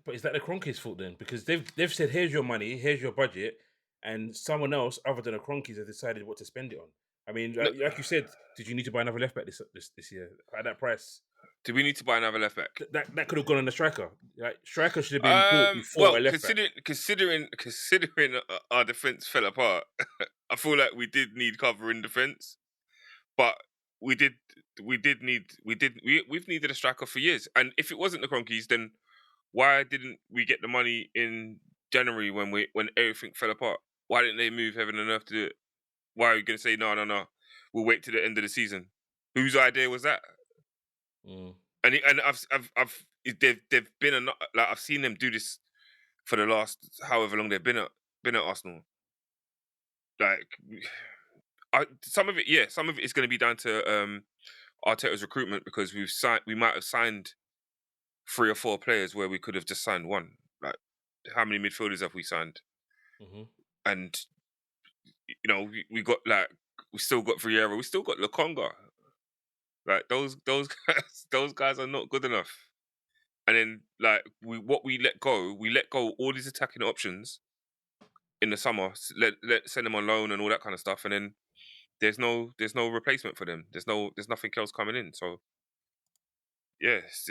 But is that the Kroenkes' fault then? Because they've said, here's your money, here's your budget, and someone else other than the Kroenkes has decided what to spend it on. I mean, No, like you said, did you need to buy another left back this year at that price? do we need to buy another left back? That could have gone on the striker. Like striker should have been bought before Well, a left back. considering our defense fell apart, I feel like we did need cover in defense, but we've needed a striker for years. And if it wasn't the Cronkies, then why didn't we get the money in January when everything fell apart? Why didn't they move heaven and earth to do it? Why are you going to say no? We'll wait to the end of the season. Whose idea was that? Mm. And they've been like I've seen them do this for the last however long they've been at Arsenal. Like some of it is going to be down to Arteta's recruitment, because we might have signed 3 or 4 players where we could have just signed one. Like, how many midfielders have we signed? Mm-hmm. And we still got Vieira, we still got Lokonga. Like those those guys are not good enough. And then we let go all these attacking options in the summer. Let send them on loan and all that kind of stuff, and then there's no replacement for them. There's nothing else coming in. So yeah, it's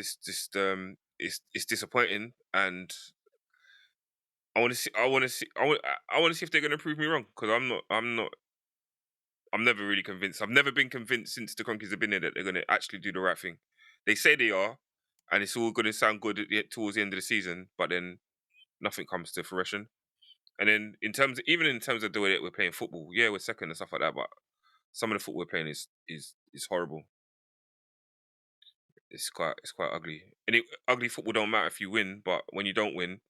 disappointing, and I want to see if they're going to prove me wrong, because I'm never really convinced. I've never been convinced since the Conquers have been there that they're going to actually do the right thing. They say they are, and it's all going to sound good towards the end of the season, but then nothing comes to fruition. And then even in terms of the way that we're playing football, yeah, we're second and stuff like that, but some of the football we're playing is horrible. It's quite ugly. And ugly football don't matter if you win, but when you don't win,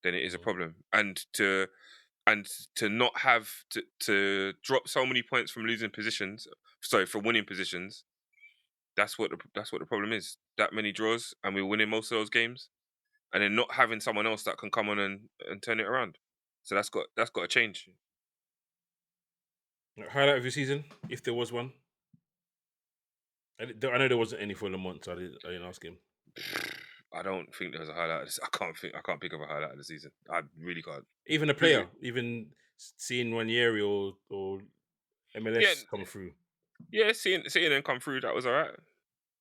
then it is a problem. And to not have to drop so many points from from winning positions, that's what the problem is. That many draws, and we're winning most of those games, and then not having someone else that can come on and turn it around. So that's got to change. Highlight of your season, if there was one. I know there wasn't any for Lamont, so I didn't ask him. I don't think there was a highlight. I can't pick up a highlight of the season. I really can't. Even a player, even seeing Ranieri or MLS come through. Yeah, seeing them come through, that was alright.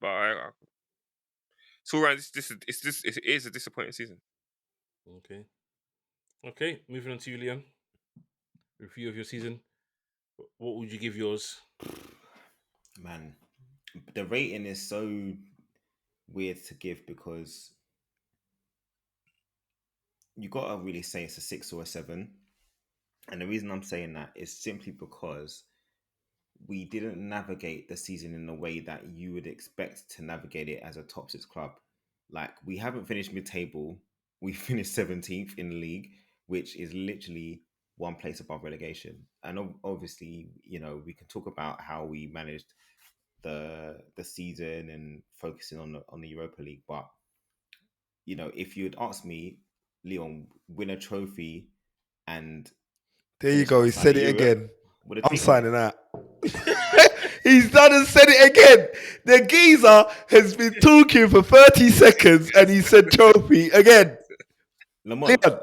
But it's all right. It is a disappointing season. Okay. Moving on to you, Leon. Review of your season. What would you give yours? Man, the rating is so weird to give, because you gotta really say it's a 6 or a 7. And the reason I'm saying that is simply because we didn't navigate the season in the way that you would expect to navigate it as a top 6 club. Like, we haven't finished mid-table. We finished 17th in the league, which is literally one place above relegation. And obviously, we can talk about how we managed the season and focusing on the Europa League. But, if you had asked me, Leon, win a trophy and there you finish go. He outside said of it Europe, again. would have I'm taken signing it. out. He's done and said it again. The geezer has been talking for 30 seconds and he said trophy again. Lamont, Leon,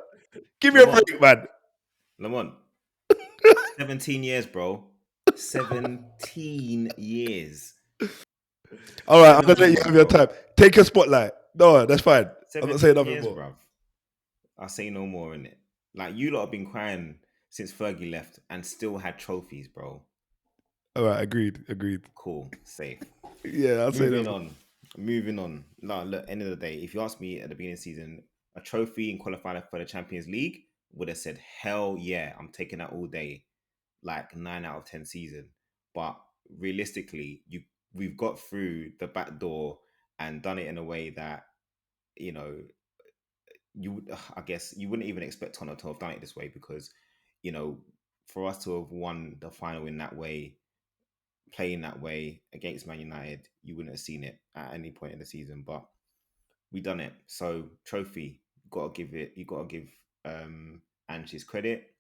give me a break, man. Lamont, 17 years, bro. 17 years. All right, I'm going to let you have your time. Take your spotlight. No, that's fine. I'm not saying nothing more. Bruv. I'll say no more in it. Like, you lot have been crying since Fergie left and still had trophies, bro. All right, agreed. Cool, safe. Yeah, I'll say that. Moving on. No, look, end of the day, if you asked me at the beginning of the season, a trophy and qualifying for the Champions League, would have said, hell yeah, I'm taking that all day. Like 9 out of 10 season. But realistically, we've got through the back door and done it in a way that, I guess you wouldn't even expect Tottenham to have done it this way, because, for us to have won the final in that way, playing that way against Man United, you wouldn't have seen it at any point in the season. But we done it. So trophy, you gotta give Ange his credit.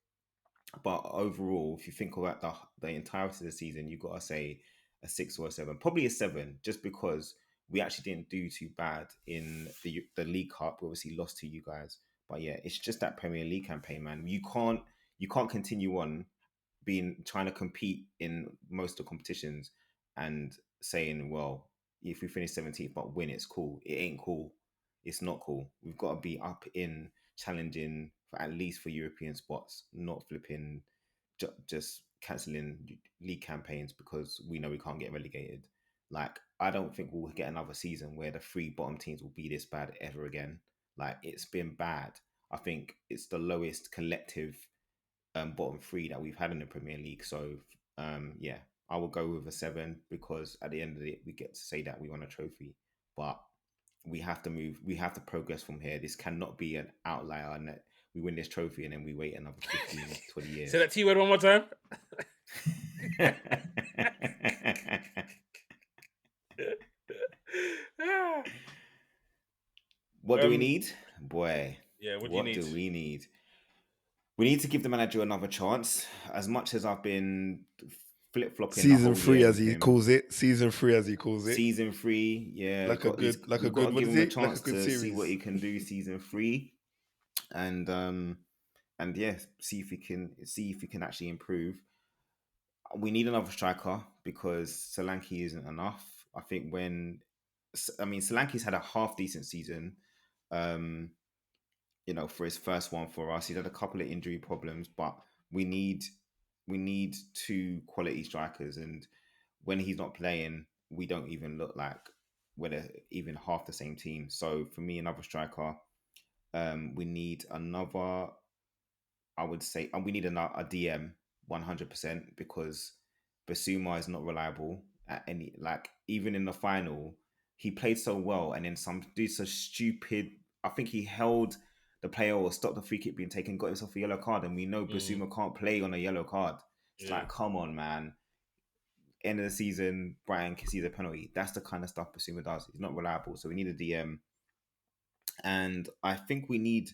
But overall, if you think about the entirety of the season, you gotta say a 6 or a 7, probably a 7, just because we actually didn't do too bad in the League Cup. We obviously lost to you guys, but yeah, it's just that Premier League campaign, man. You can't continue on trying to compete in most of the competitions and saying, well, if we finish 17th but win, it's cool. It ain't cool. It's not cool. We've got to be up in challenging for at least for European spots, not flipping just cancelling league campaigns because we know we can't get relegated. Like, I don't think we'll get another season where the 3 bottom teams will be this bad ever again. Like, it's been bad. I think it's the lowest collective bottom 3 that we've had in the Premier League. So yeah, I will go with a 7 because at the end of it, we get to say that we won a trophy. But we have to move. We have to progress from here. This cannot be an outlier and that we win this trophy and then we wait another 15, 20 years. Say that T word one more time. What do we need? Boy. Yeah, what do we need? We need to give the manager another chance. As much as I've been flip-flopping Season the whole 3, year as with he him. calls it. Season 3, as he calls it. Season 3, yeah. Like a good we've got to give him a chance to series. see what he can do season 3. And yeah, see if he can actually improve. We need another striker because Solanke isn't enough. I think Solanke's had a half decent season. For his first one for us, he's had a couple of injury problems, but we need 2 quality strikers, and when he's not playing, we don't even look like we're even half the same team. So for me, another striker. We need another. I would say, and we need a DM 100% because Basuma is not reliable at any. Like, even in the final, he played so well, and then some dude so stupid. I think he held the player or stopped the free kick being taken, got himself a yellow card, and we know Basuma can't play on a yellow card. It's like, come on, man. End of the season, Brighton concedes a penalty. That's the kind of stuff Basuma does. He's not reliable, so we need a DM, and I think we need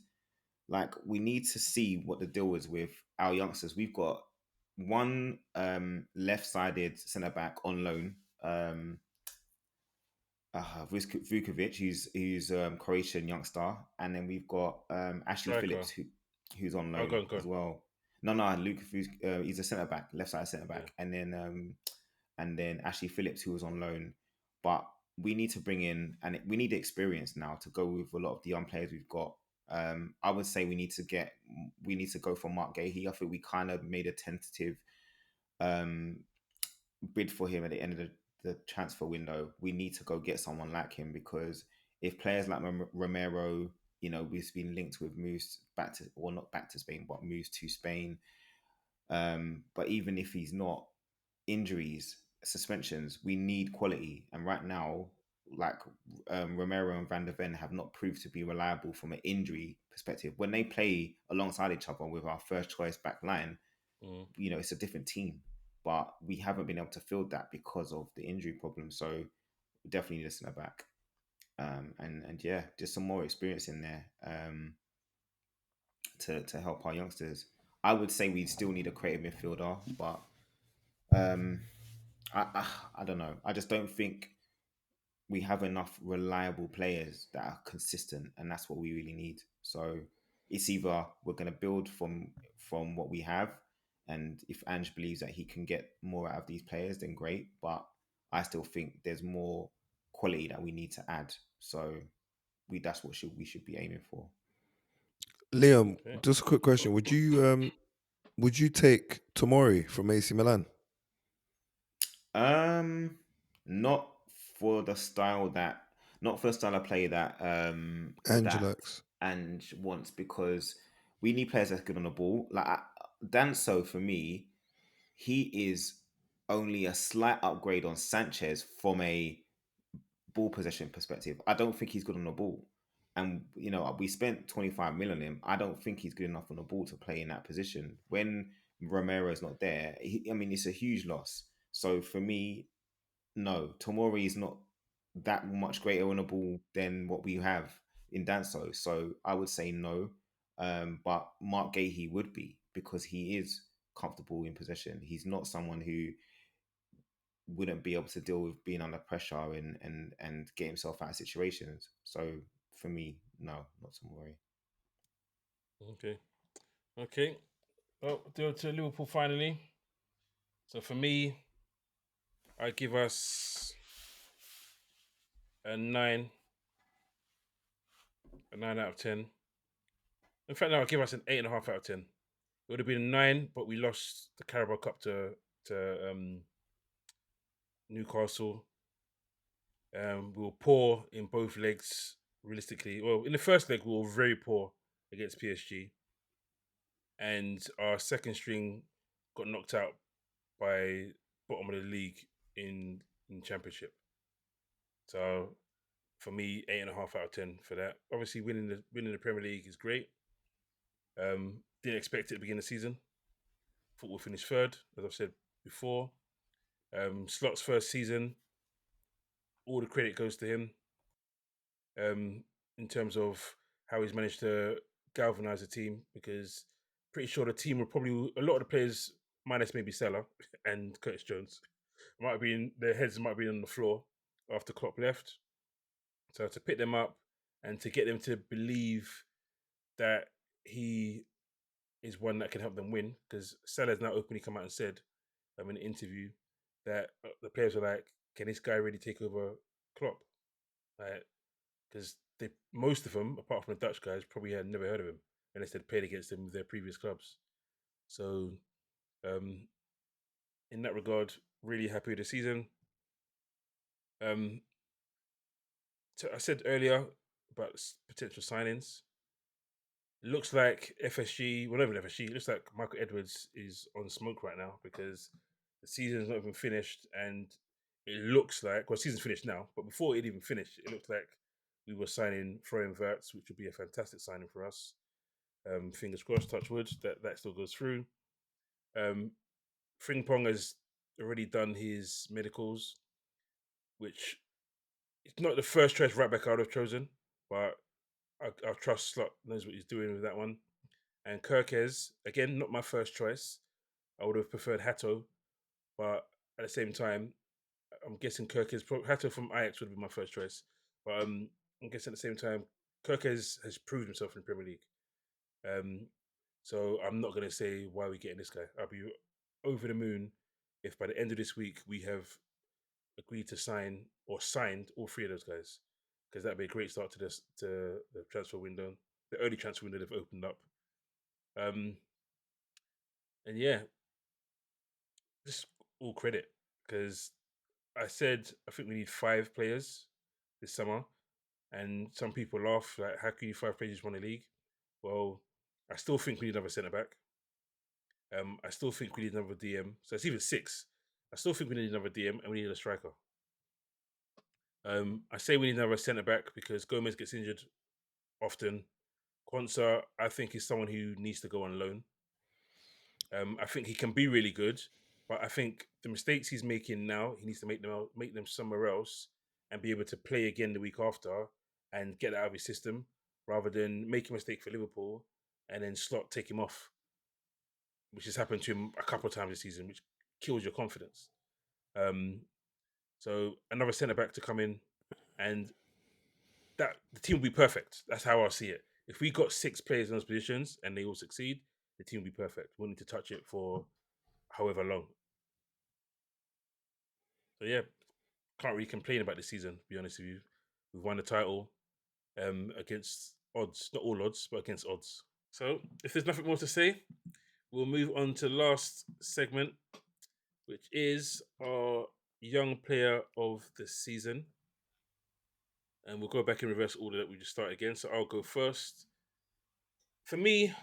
to see what the deal is with our youngsters. We've got one left-sided centre back on loan, Vukovic, who's Croatian youngster, and then we've got Ashley Striker. Phillips, who's on loan Go. as well. No, Luke, he's a centre back, left-sided centre back, and then Ashley Phillips, who was on loan. But we need to bring in, and we need experience now to go with a lot of the young players we've got. I would say we need to go for Mark Gahey. I think we kind of made a tentative bid for him at the end of the transfer window. We need to go get someone like him because if players like Romero, we've been linked with moves not back to Spain, but moves to Spain. But even if he's not, injuries, suspensions, we need quality. And right now, like Romero and Van der Ven have not proved to be reliable from an injury perspective. When they play alongside each other with our first choice back line, it's a different team. But we haven't been able to fill that because of the injury problem. So we definitely need a centre back. And yeah, just some more experience in there to help our youngsters. I would say we still need a creative midfielder, but I don't know. I just don't think we have enough reliable players that are consistent, and that's what we really need. So it's either we're going to build from what we have, and if Ange believes that he can get more out of these players, then great. But I still think there's more quality that we need to add. So that's what we should be aiming for. Liam, just a quick question: Would you take Tomori from AC Milan? Not for the style of play that Angelox and wants, because we need players that's good on the ball. Like Danso, for me, he is only a slight upgrade on Sanchez from a ball possession perspective. I don't think he's good on the ball. And, we spent 25 million on him. I don't think he's good enough on the ball to play in that position. When Romero's not there. I mean, it's a huge loss. So for me, no, Tomori is not that much greater on the ball than what we have in Danso. So I would say no. But Mark Gahey would be, because he is comfortable in possession. He's not someone who wouldn't be able to deal with being under pressure and get himself out of situations. So for me, no, not Tomori. Okay. Well, do to Liverpool finally. So for me, I give us a 9, a 9 out of 10. In fact, no, I'll give us an 8.5 out of 10. It would have been a 9, but we lost the Carabao Cup to Newcastle. We were poor in both legs, realistically. Well, in the first leg, we were very poor against PSG. And our second string got knocked out by bottom of the league in Championship. So for me, 8.5 out of 10 for that. Obviously, winning the Premier League is great. Didn't expect it to begin the season. Thought we'll finish third, as I've said before. Slot's first season, all the credit goes to him. In terms of how he's managed to galvanise the team, because pretty sure the team were probably, a lot of the players, minus maybe Salah and Curtis Jones, their heads might be on the floor after Klopp left. So to pick them up and to get them to believe that he is one that can help them win, because Salah's now openly come out and said in an interview that the players were like, "Can this guy really take over Klopp?" Because most of them, apart from the Dutch guys, probably had never heard of him unless they'd played against him with their previous clubs. So, in that regard, really happy with the season. So I said earlier about potential signings. It looks like FSG, well, not even FSG, it looks like Michael Edwards is on smoke right now, because the season's not even finished, and it looks like, well, the season's finished now, but before it even finished, it looked like we were signing Florian Wirtz, which would be a fantastic signing for us. Fingers crossed, touch wood, that still goes through. Frimpong has already done his medicals, which it's not the first choice right back I would have chosen, but I trust Slot knows what he's doing with that one. And Kirkes, again, not my first choice. I would have preferred Hato, but at the same time, I'm guessing Kirkes, Hato from Ajax would be my first choice. But I'm guessing at the same time, Kirkes has proved himself in the Premier League. So I'm not going to say why we're getting this guy. I'll be over the moon if by the end of this week we have agreed to sign or signed all three of those guys, because that'd be a great start to the transfer window, the early transfer window they've opened up. And yeah, just all credit, because I said I think we need 5 players this summer, and some people laugh like, how can you 5 players win a league? Well, I still think we need another centre back. I still think we need another DM. So it's even 6. I still think we need another DM and we need a striker. I say we need another centre back because Gomez gets injured often. Quansah, I think, is someone who needs to go on loan. I think he can be really good, but I think the mistakes he's making now, he needs to make them somewhere else and be able to play again the week after and get out of his system, rather than make a mistake for Liverpool and then Slot take him off, which has happened to him a couple of times this season, which kills your confidence. So another centre back to come in, and that the team will be perfect. That's how I see it. If we got 6 players in those positions and they all succeed, the team will be perfect. We won't need to touch it for however long. So yeah, can't really complain about this season, to be honest with you. We've won the title against odds, not all odds, but against odds. So if there's nothing more to say, we'll move on to the last segment, which is our young player of the season. And we'll go back in reverse order that we just started again. So I'll go first. For me,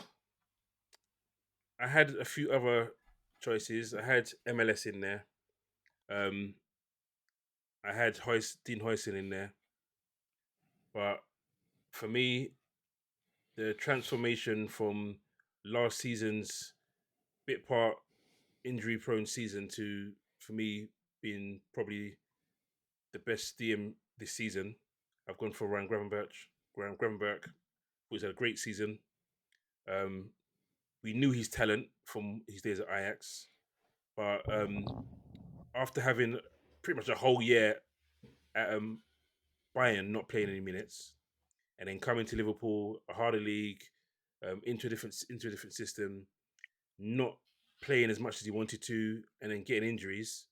I had a few other choices. I had MLS in there. I had Dean Huijsen in there. But for me, the transformation from last season's bit part injury prone season to, for me, being probably the best DM this season. I've gone for Ryan Gravenberch, who's had a great season. We knew his talent from his days at Ajax, but after having pretty much a whole year at Bayern, not playing any minutes, and then coming to Liverpool, a harder league, into a different system, not playing as much as he wanted to, and then getting injuries,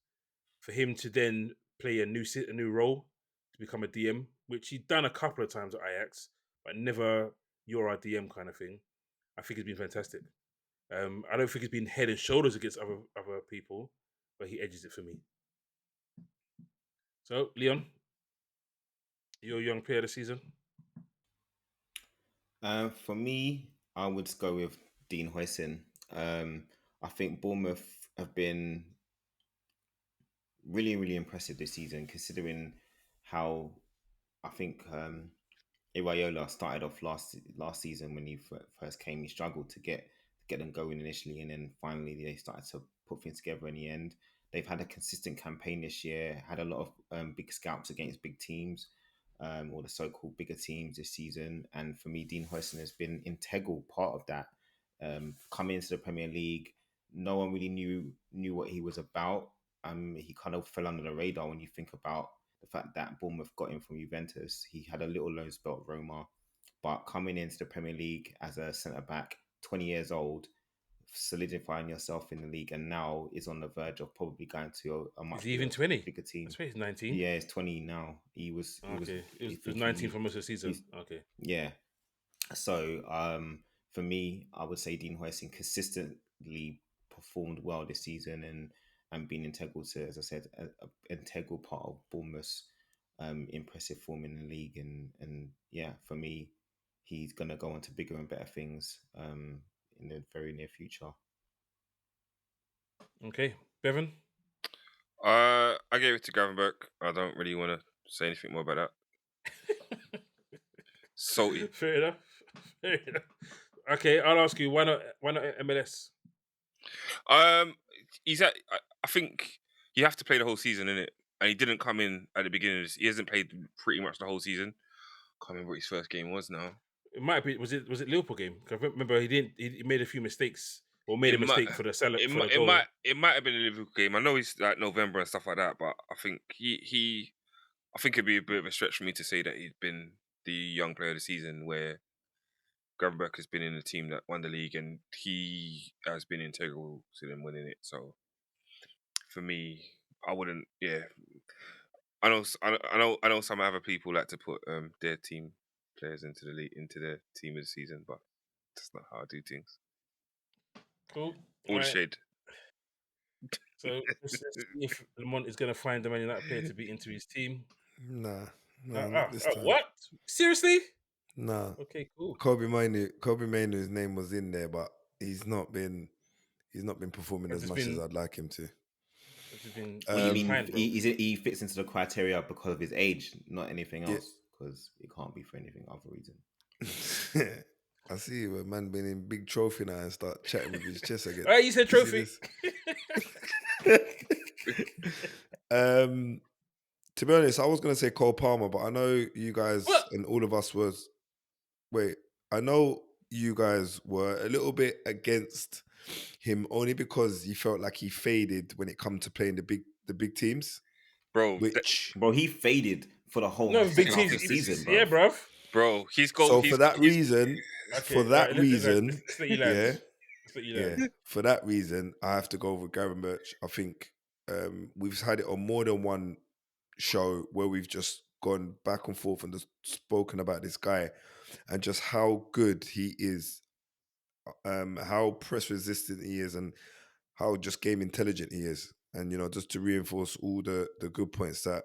for him to then play a new role to become a DM, which he'd done a couple of times at Ajax, but never you're our DM kind of thing. I think it's been fantastic. I don't think it's been head and shoulders against other people, but he edges it for me. So, Leon, your young player of the season? For me, I would go with Dean Huijsen. I think Bournemouth have been really, really impressive this season, considering how I think Iraola started off last season when he first came. He struggled to get them going initially, and then finally they started to put things together in the end. They've had a consistent campaign this year, had a lot of big scalps against big teams, or the so-called bigger teams this season. And for me, Dean Huijsen has been integral part of that. Coming into the Premier League, no one really knew what he was about. He kind of fell under the radar when you think about the fact that Bournemouth got him from Juventus. He had a little loan spell at Roma, but coming into the Premier League as a centre-back, 20 years old, solidifying yourself in the league, and now is on the verge of probably going to a much Is he even 20? bigger team. I swear he's 19. Yeah, he's 20 now. He was... Okay. It was 19 for most of the season. Okay. Yeah. So, for me, I would say Dean Huijsen consistently performed well this season and been integral to, as I said, an integral part of Bournemouth's impressive form in the league. And yeah, for me, he's going to go on to bigger and better things in the very near future. Okay. Bevan? I gave it to Gravenberch. I don't really want to say anything more about that. Salty. Fair enough. Okay, I'll ask you, why not MLS? He's at. I think you have to play the whole season, innit? And he didn't come in at the beginning. He hasn't played pretty much the whole season. Can't remember what his first game was now. It might be. Was it Liverpool game? 'Cause I remember he made a few mistakes, or made a mistake for the goal. It might have been a Liverpool game. I know he's like November and stuff like that, but I think I think it'd be a bit of a stretch for me to say that he'd been the young player of the season, where Gravenberch has been in the team that won the league, and he has been integral to them winning it. So for me, I wouldn't. Yeah, I know some other people like to put their team players into the team of the season, but that's not how I do things. Cool. All the shade. So let's see if Lamont is going to find the Man United player to beat into his team. Nah, not this time. What? Seriously? Nah. Okay, cool. Kobe Mainoo's name was in there, but he's not been performing as much as I'd like him to. He fits into the criteria because of his age, not anything else. Because it can't be for anything other reason. I see a man being in big trophy now and start chatting with his chest again. You said trophy. To be honest, I was going to say Cole Palmer, but I know you guys and all of us was... Wait, I know you guys were a little bit against him only because you felt like he faded when it come to playing the big teams. Bro, he faded for the whole big teams of the season, bro. Yeah, bro. Bro, he's got... So for that reason, for that reason, I have to go with Gravenberch. I think we've had it on more than one show where we've just gone back and forth and just spoken about this guy and just how good he is, how press resistant he is, and how just game intelligent he is. And just to reinforce all the good points that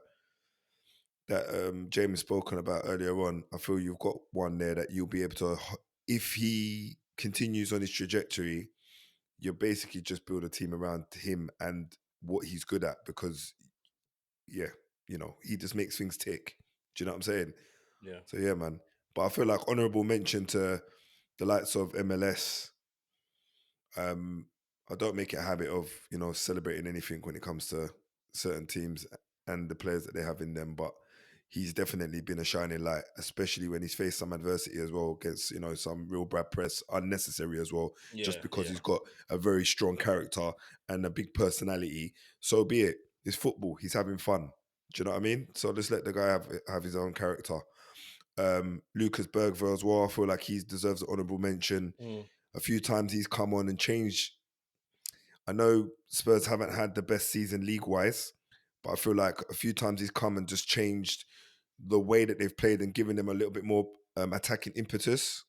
James spoken about earlier on, I feel you've got one there that you'll be able to, if he continues on his trajectory, you basically just build a team around him and what he's good at, because he just makes things tick. Do you know what I'm saying? Yeah. So yeah, man. But I feel like honourable mention to the likes of MLS. I don't make it a habit of, celebrating anything when it comes to certain teams and the players that they have in them. But he's definitely been a shining light, especially when he's faced some adversity as well against, some real bad press, unnecessary as well, just because he's got a very strong character and a big personality. So be it. It's football. He's having fun. Do you know what I mean? So just let the guy have his own character. Lucas Bergville as well. I feel like he deserves an honourable mention. A few times he's come on and changed. I know Spurs haven't had the best season league-wise, but I feel like a few times he's come and just changed the way that they've played and given them a little bit more attacking impetus.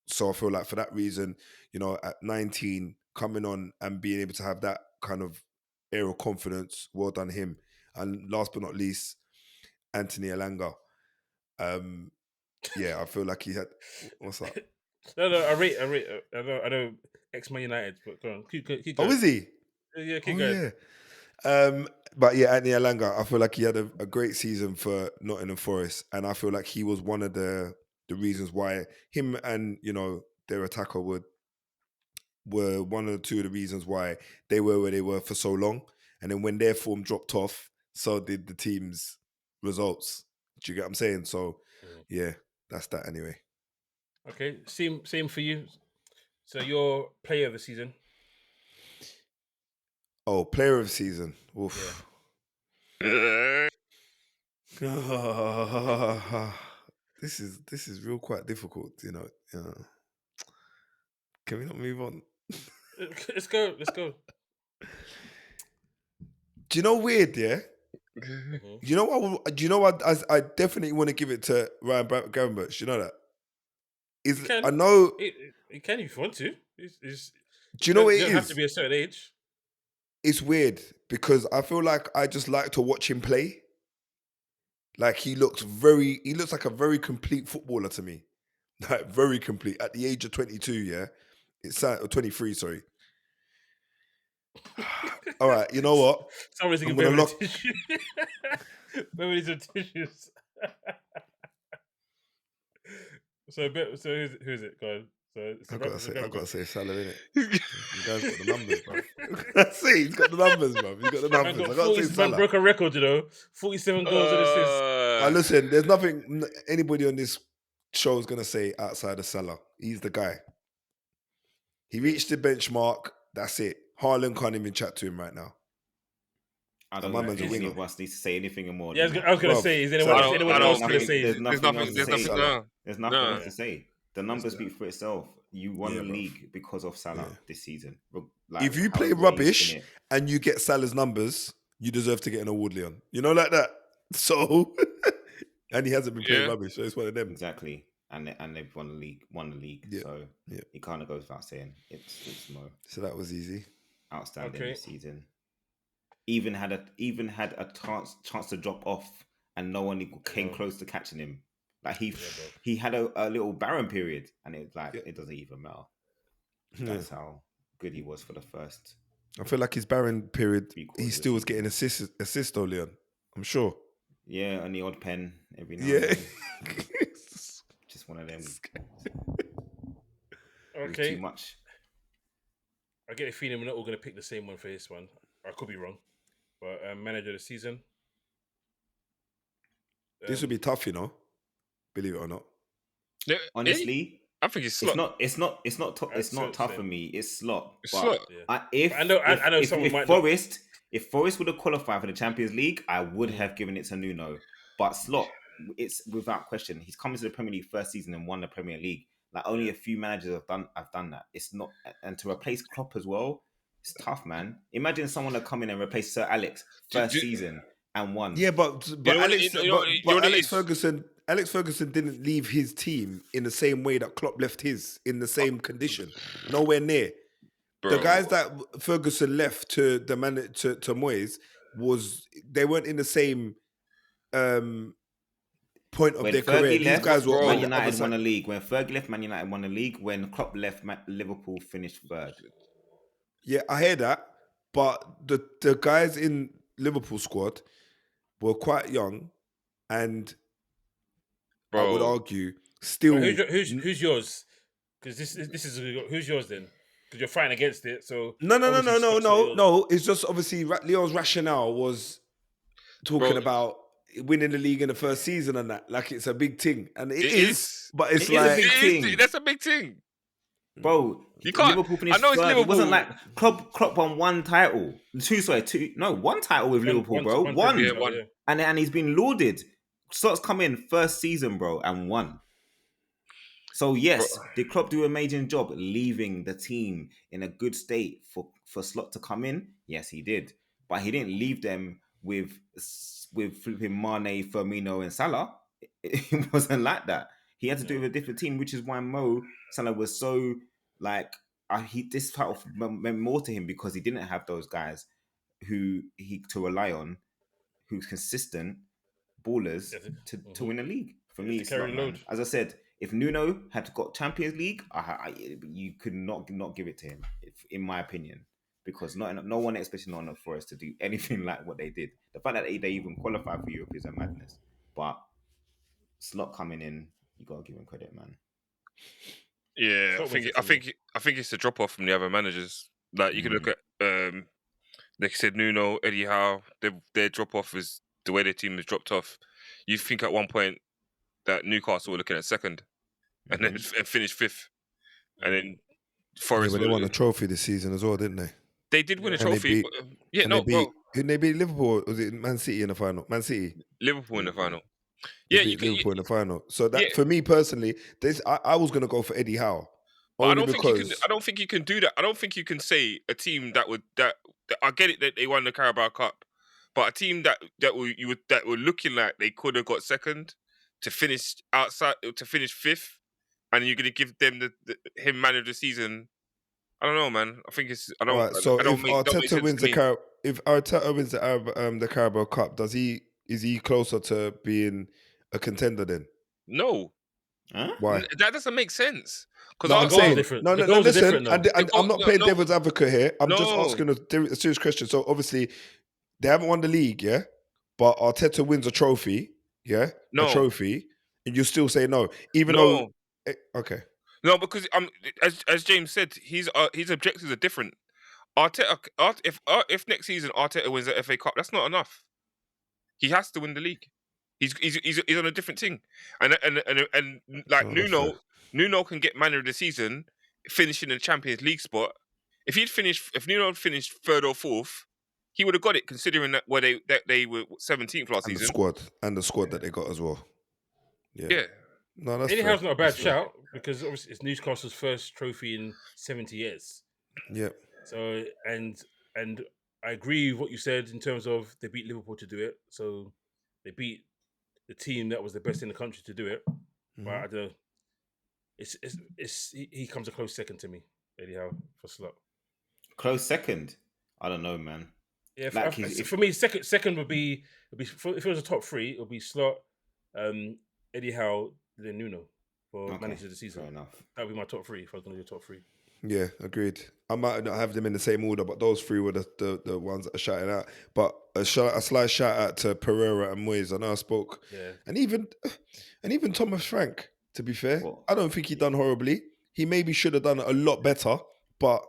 So I feel like for that reason, at 19, coming on and being able to have that kind of air of confidence, well done him. And last but not least, Anthony Elanga. I feel like he had... What's that? No, I rate. I know ex-Man United, but go on. Keep going. Oh, is he? Yeah, keep going. Yeah. But yeah, Anthony Elanga, I feel like he had a great season for Nottingham Forest, and I feel like he was one of the reasons why him and their attacker were one of the two of the reasons why they were where they were for so long. And then when their form dropped off, so did the team's results. Do you get what I'm saying? So yeah, that's that anyway. Okay, same for you. So your player of the season. Oh, player of the season. Oof. Yeah. This is real quite difficult, Can we not move on? Let's go. Do you know weird, yeah? Mm-hmm. Do you know what? I definitely want to give it to Ryan Gravenberch. You know that? I know. You can if you want to. Do you know what it is? You don't have to be a certain age. It's weird because I feel like I just like to watch him play. Like he looks like a very complete footballer to me. Like very complete. At the age of 22, yeah? It's 23, sorry. All right, you know what? Somebody's I'm going gonna to tissue. Maybe need some tissues. So who's it? Go on. So I gotta say Salah, innit? You guys got the numbers, bro. See, he's got the numbers, bro. He's got the numbers. I gotta say Salah. Man broke a record, 47 goals and assists. Listen, there's nothing anybody on this show is gonna say outside of Salah. He's the guy. He reached the benchmark. That's it. Haaland can't even chat to him right now. I don't know if any of us need to say anything more. Yeah, I was going to say, is anyone else going to say? There's nothing else to say. No. There's nothing else to say. The numbers speak for itself. You won the league because of Salah this season. Like, if you play rubbish and you get Salah's numbers, you deserve to get an award, Leon. Like that. So, and he hasn't been playing rubbish, so it's one of them. Exactly. And they've won the league. Yeah. So it kind of goes without saying. It's Mo. So that was easy. Outstanding this season. Even had a chance to drop off, and no one came close to catching him. Like he had a little barren period, and it's like it doesn't even matter. That's how good he was for the first. I feel like his barren period, he still was getting assist though, Leon. I'm sure. Yeah, and the odd pen every now and then. Just one of them. Okay. Too much. I get a feeling we're not all going to pick the same one for this one. I could be wrong. But manager of the season. This would be tough, believe it or not. Yeah, honestly, I think it's Slot. It's not tough for me. It's Slot. It's Slot. If Forest would have qualified for the Champions League, I would have given it to Nuno. But Slot, it's without question. He's come into the Premier League first season and won the Premier League. Like only a few managers have done that. It's not, and to replace Klopp as well, it's tough, man. Imagine someone that come in and replace Sir Alex first season and won. Yeah, but Alex Ferguson didn't leave his team in the same way that Klopp left his, in the same condition. Nowhere near. Bro. The guys that Ferguson left to the to Moyes they weren't in the same point of their career. These guys were Man United won the league. When Fergie left, Man United won the league. When Klopp left, Liverpool finished third. Yeah, I hear that. But the guys in Liverpool squad were quite young, and I would argue still. Who's yours? Because this is who's yours then? because you're fighting against it. So No. obviously stocks are ill. No. It's just obviously Leon's rationale was talking Bro, about winning the league in the first season and that. Like it's a big thing. And it it is, is. but it's It is a like... big thing. That's a big thing. Bro, You can't. Liverpool I finished know it's third. Liverpool. It wasn't like Klopp won one title. One title with Liverpool, bro. One. Premier Yeah, League, one. yeah. And he's been lauded. Slots come in first season, bro, and won. So yes, Bro. did Klopp do an amazing job leaving the team in a good state for Slot to come in? Yes, he did. But he didn't leave them with flipping Mane, Firmino, and Salah. It wasn't like that. He had to do it with a different team, which is why Salah was so like this title meant more to him because he didn't have those guys who he to rely on, who's consistent ballers to win a league. For me, it's carry not, the man. load. As I said, if Nuno had got Champions League, you could not give it to him, in my opinion, because no one expected Nottingham Forest to do anything like what they did. The fact that they even qualified for Europe is a madness. But Slot coming in, you gotta give him credit, man. Yeah, Slot I think was it I think it's a drop off from the other managers. Like you can look at like I said, Nuno, Eddie Howe, their drop off is the way their team has dropped off. You think at one point that Newcastle were looking at second, and then and finished fifth, and then Yeah, Forest. but they won a trophy this season as well, didn't they? They did win a And they trophy. beat- But, yeah, and no, they beat, bro. who did they beat Liverpool? Was it Man City in the final? Man City. Liverpool in the final. They Yeah, you beat can. Liverpool in the final. So that yeah. for me personally, I was gonna go for Eddie Howe. But Only because I don't think you can do that. I don't think you can say a team that I get it that they won the Carabao Cup, but a team that were looking like they could have got second to finish fifth, and you're gonna give them him man of the season. I don't know, man. I think it's I don't. all right, so I don't if make, don't make Arteta sense wins to me. if Arteta wins the Carabao Cup, is he closer to being a contender then? No, Huh? Why? that doesn't make sense. Because No, I'm goals are saying different. no. The goals are Listen, different, though. and I'm not playing devil's advocate here. I'm just No. asking a serious question. So obviously, they haven't won the league, yeah. But Arteta wins a trophy, yeah, No. a trophy, and you still say no, even No. though okay. No, because as James said, his objectives are different. If next season Arteta wins the FA Cup, that's not enough. He has to win the league. He's on a different thing, and like Oh, that's fair. Nuno can get man of the season, finishing in the Champions League spot. If Nuno had finished third or fourth, he would have got it. Considering that they were 17th last And season. the squad that they got as well. Yeah. No, that's Eddie fair. Howe's not a bad That's fair. shout because obviously it's Newcastle's first trophy in 70 years. Yeah. So and I agree with what you said in terms of they beat Liverpool to do it. So they beat the team that was the best in the country to do it. But I don't know. He comes a close second to me, Eddie Howe, for Slot. Close second. I don't know, man. Yeah, Like for me, second would be if it was a top three, it would be Slot, Eddie Howe, then Nuno for manager of the season. Fair enough. That would be my top three if I was going to do top three. Yeah, agreed. I might not have them in the same order, but those three were the ones that are shouting out. But a slight shout out to Pereira and Moyes. I know I spoke, and even Thomas Frank. To be fair, I don't think he done horribly. He maybe should have done a lot better, but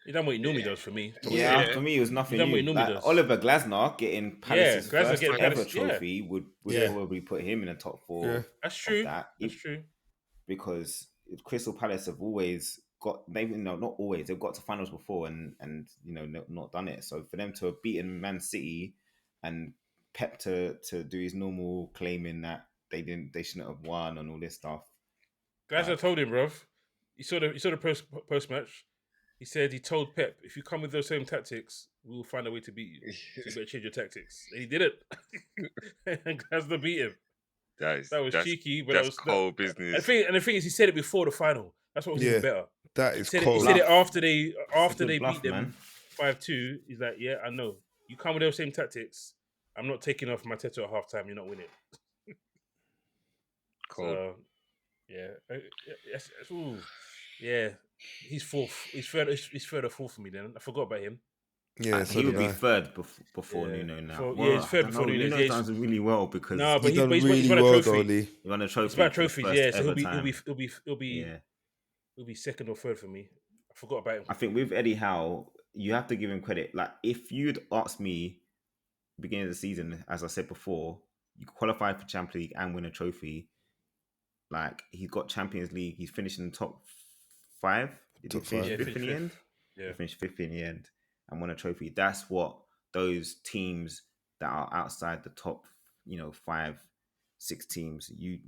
he done what he normally does for me. For me, it was nothing new. Like Oliver Glasner getting Palace's first ever trophy would probably put him in the top four. Yeah. That's true. That's true. Because Crystal Palace have always not always, they've got to finals before and not done it. So for them to have beaten Man City and Pep to do his normal claiming that they shouldn't have won and all this stuff. Glasner told him, bruv. You saw the post match. He said he told Pep, if you come with those same tactics, we'll find a way to beat you. So you better change your tactics. And he did it. And Glasner beat him. That was cheeky, but that's cold business. And the thing is, he said it before the final. That's what was even better. That is cold. He said it after they bluff, beat them 5-2. He's like, yeah, I know. You come with those same tactics. I'm not taking off my tattoo at halftime. You're not winning. Cold. So, yeah. He's fourth. He's third or fourth for me. Then I forgot about him. Yeah, he would be third before Nuno now. He's third before Nuno. Nuno's done really well because he's done really well. He won a trophy. He's won trophies. Yeah, so he'll be be second or third for me. forgot about him. I think with Eddie Howe, you have to give him credit. Like, if you'd asked me beginning of the season, as I said before, you qualify for Champions League and win a trophy. Like, he's got Champions League. He's finished in the top 5. Did Top he finish 5. fifth in the end? Yeah. He finished 5th in the end and won a trophy. That's what those teams that are outside the top, 5, 6 teams, you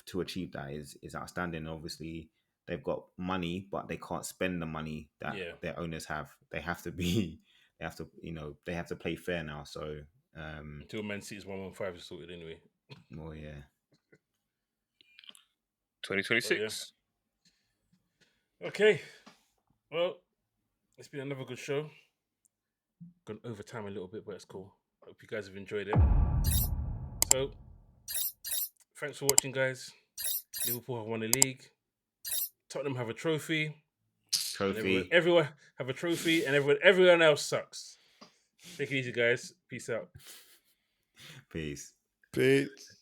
to achieve that is outstanding. Obviously, they've got money, but they can't spend the money that their owners have. They have to they have to play fair now. So until Man City's 115 is sorted anyway. well, yeah. 2026. Okay. Well, it's been another good show. Gone over time a little bit, but it's cool. Hope you guys have enjoyed it. So, thanks for watching, guys. Liverpool have won the league. Tottenham have a trophy. Trophy. Everyone have a trophy, and everyone else sucks. Take it easy, guys. Peace out. Peace. Peace.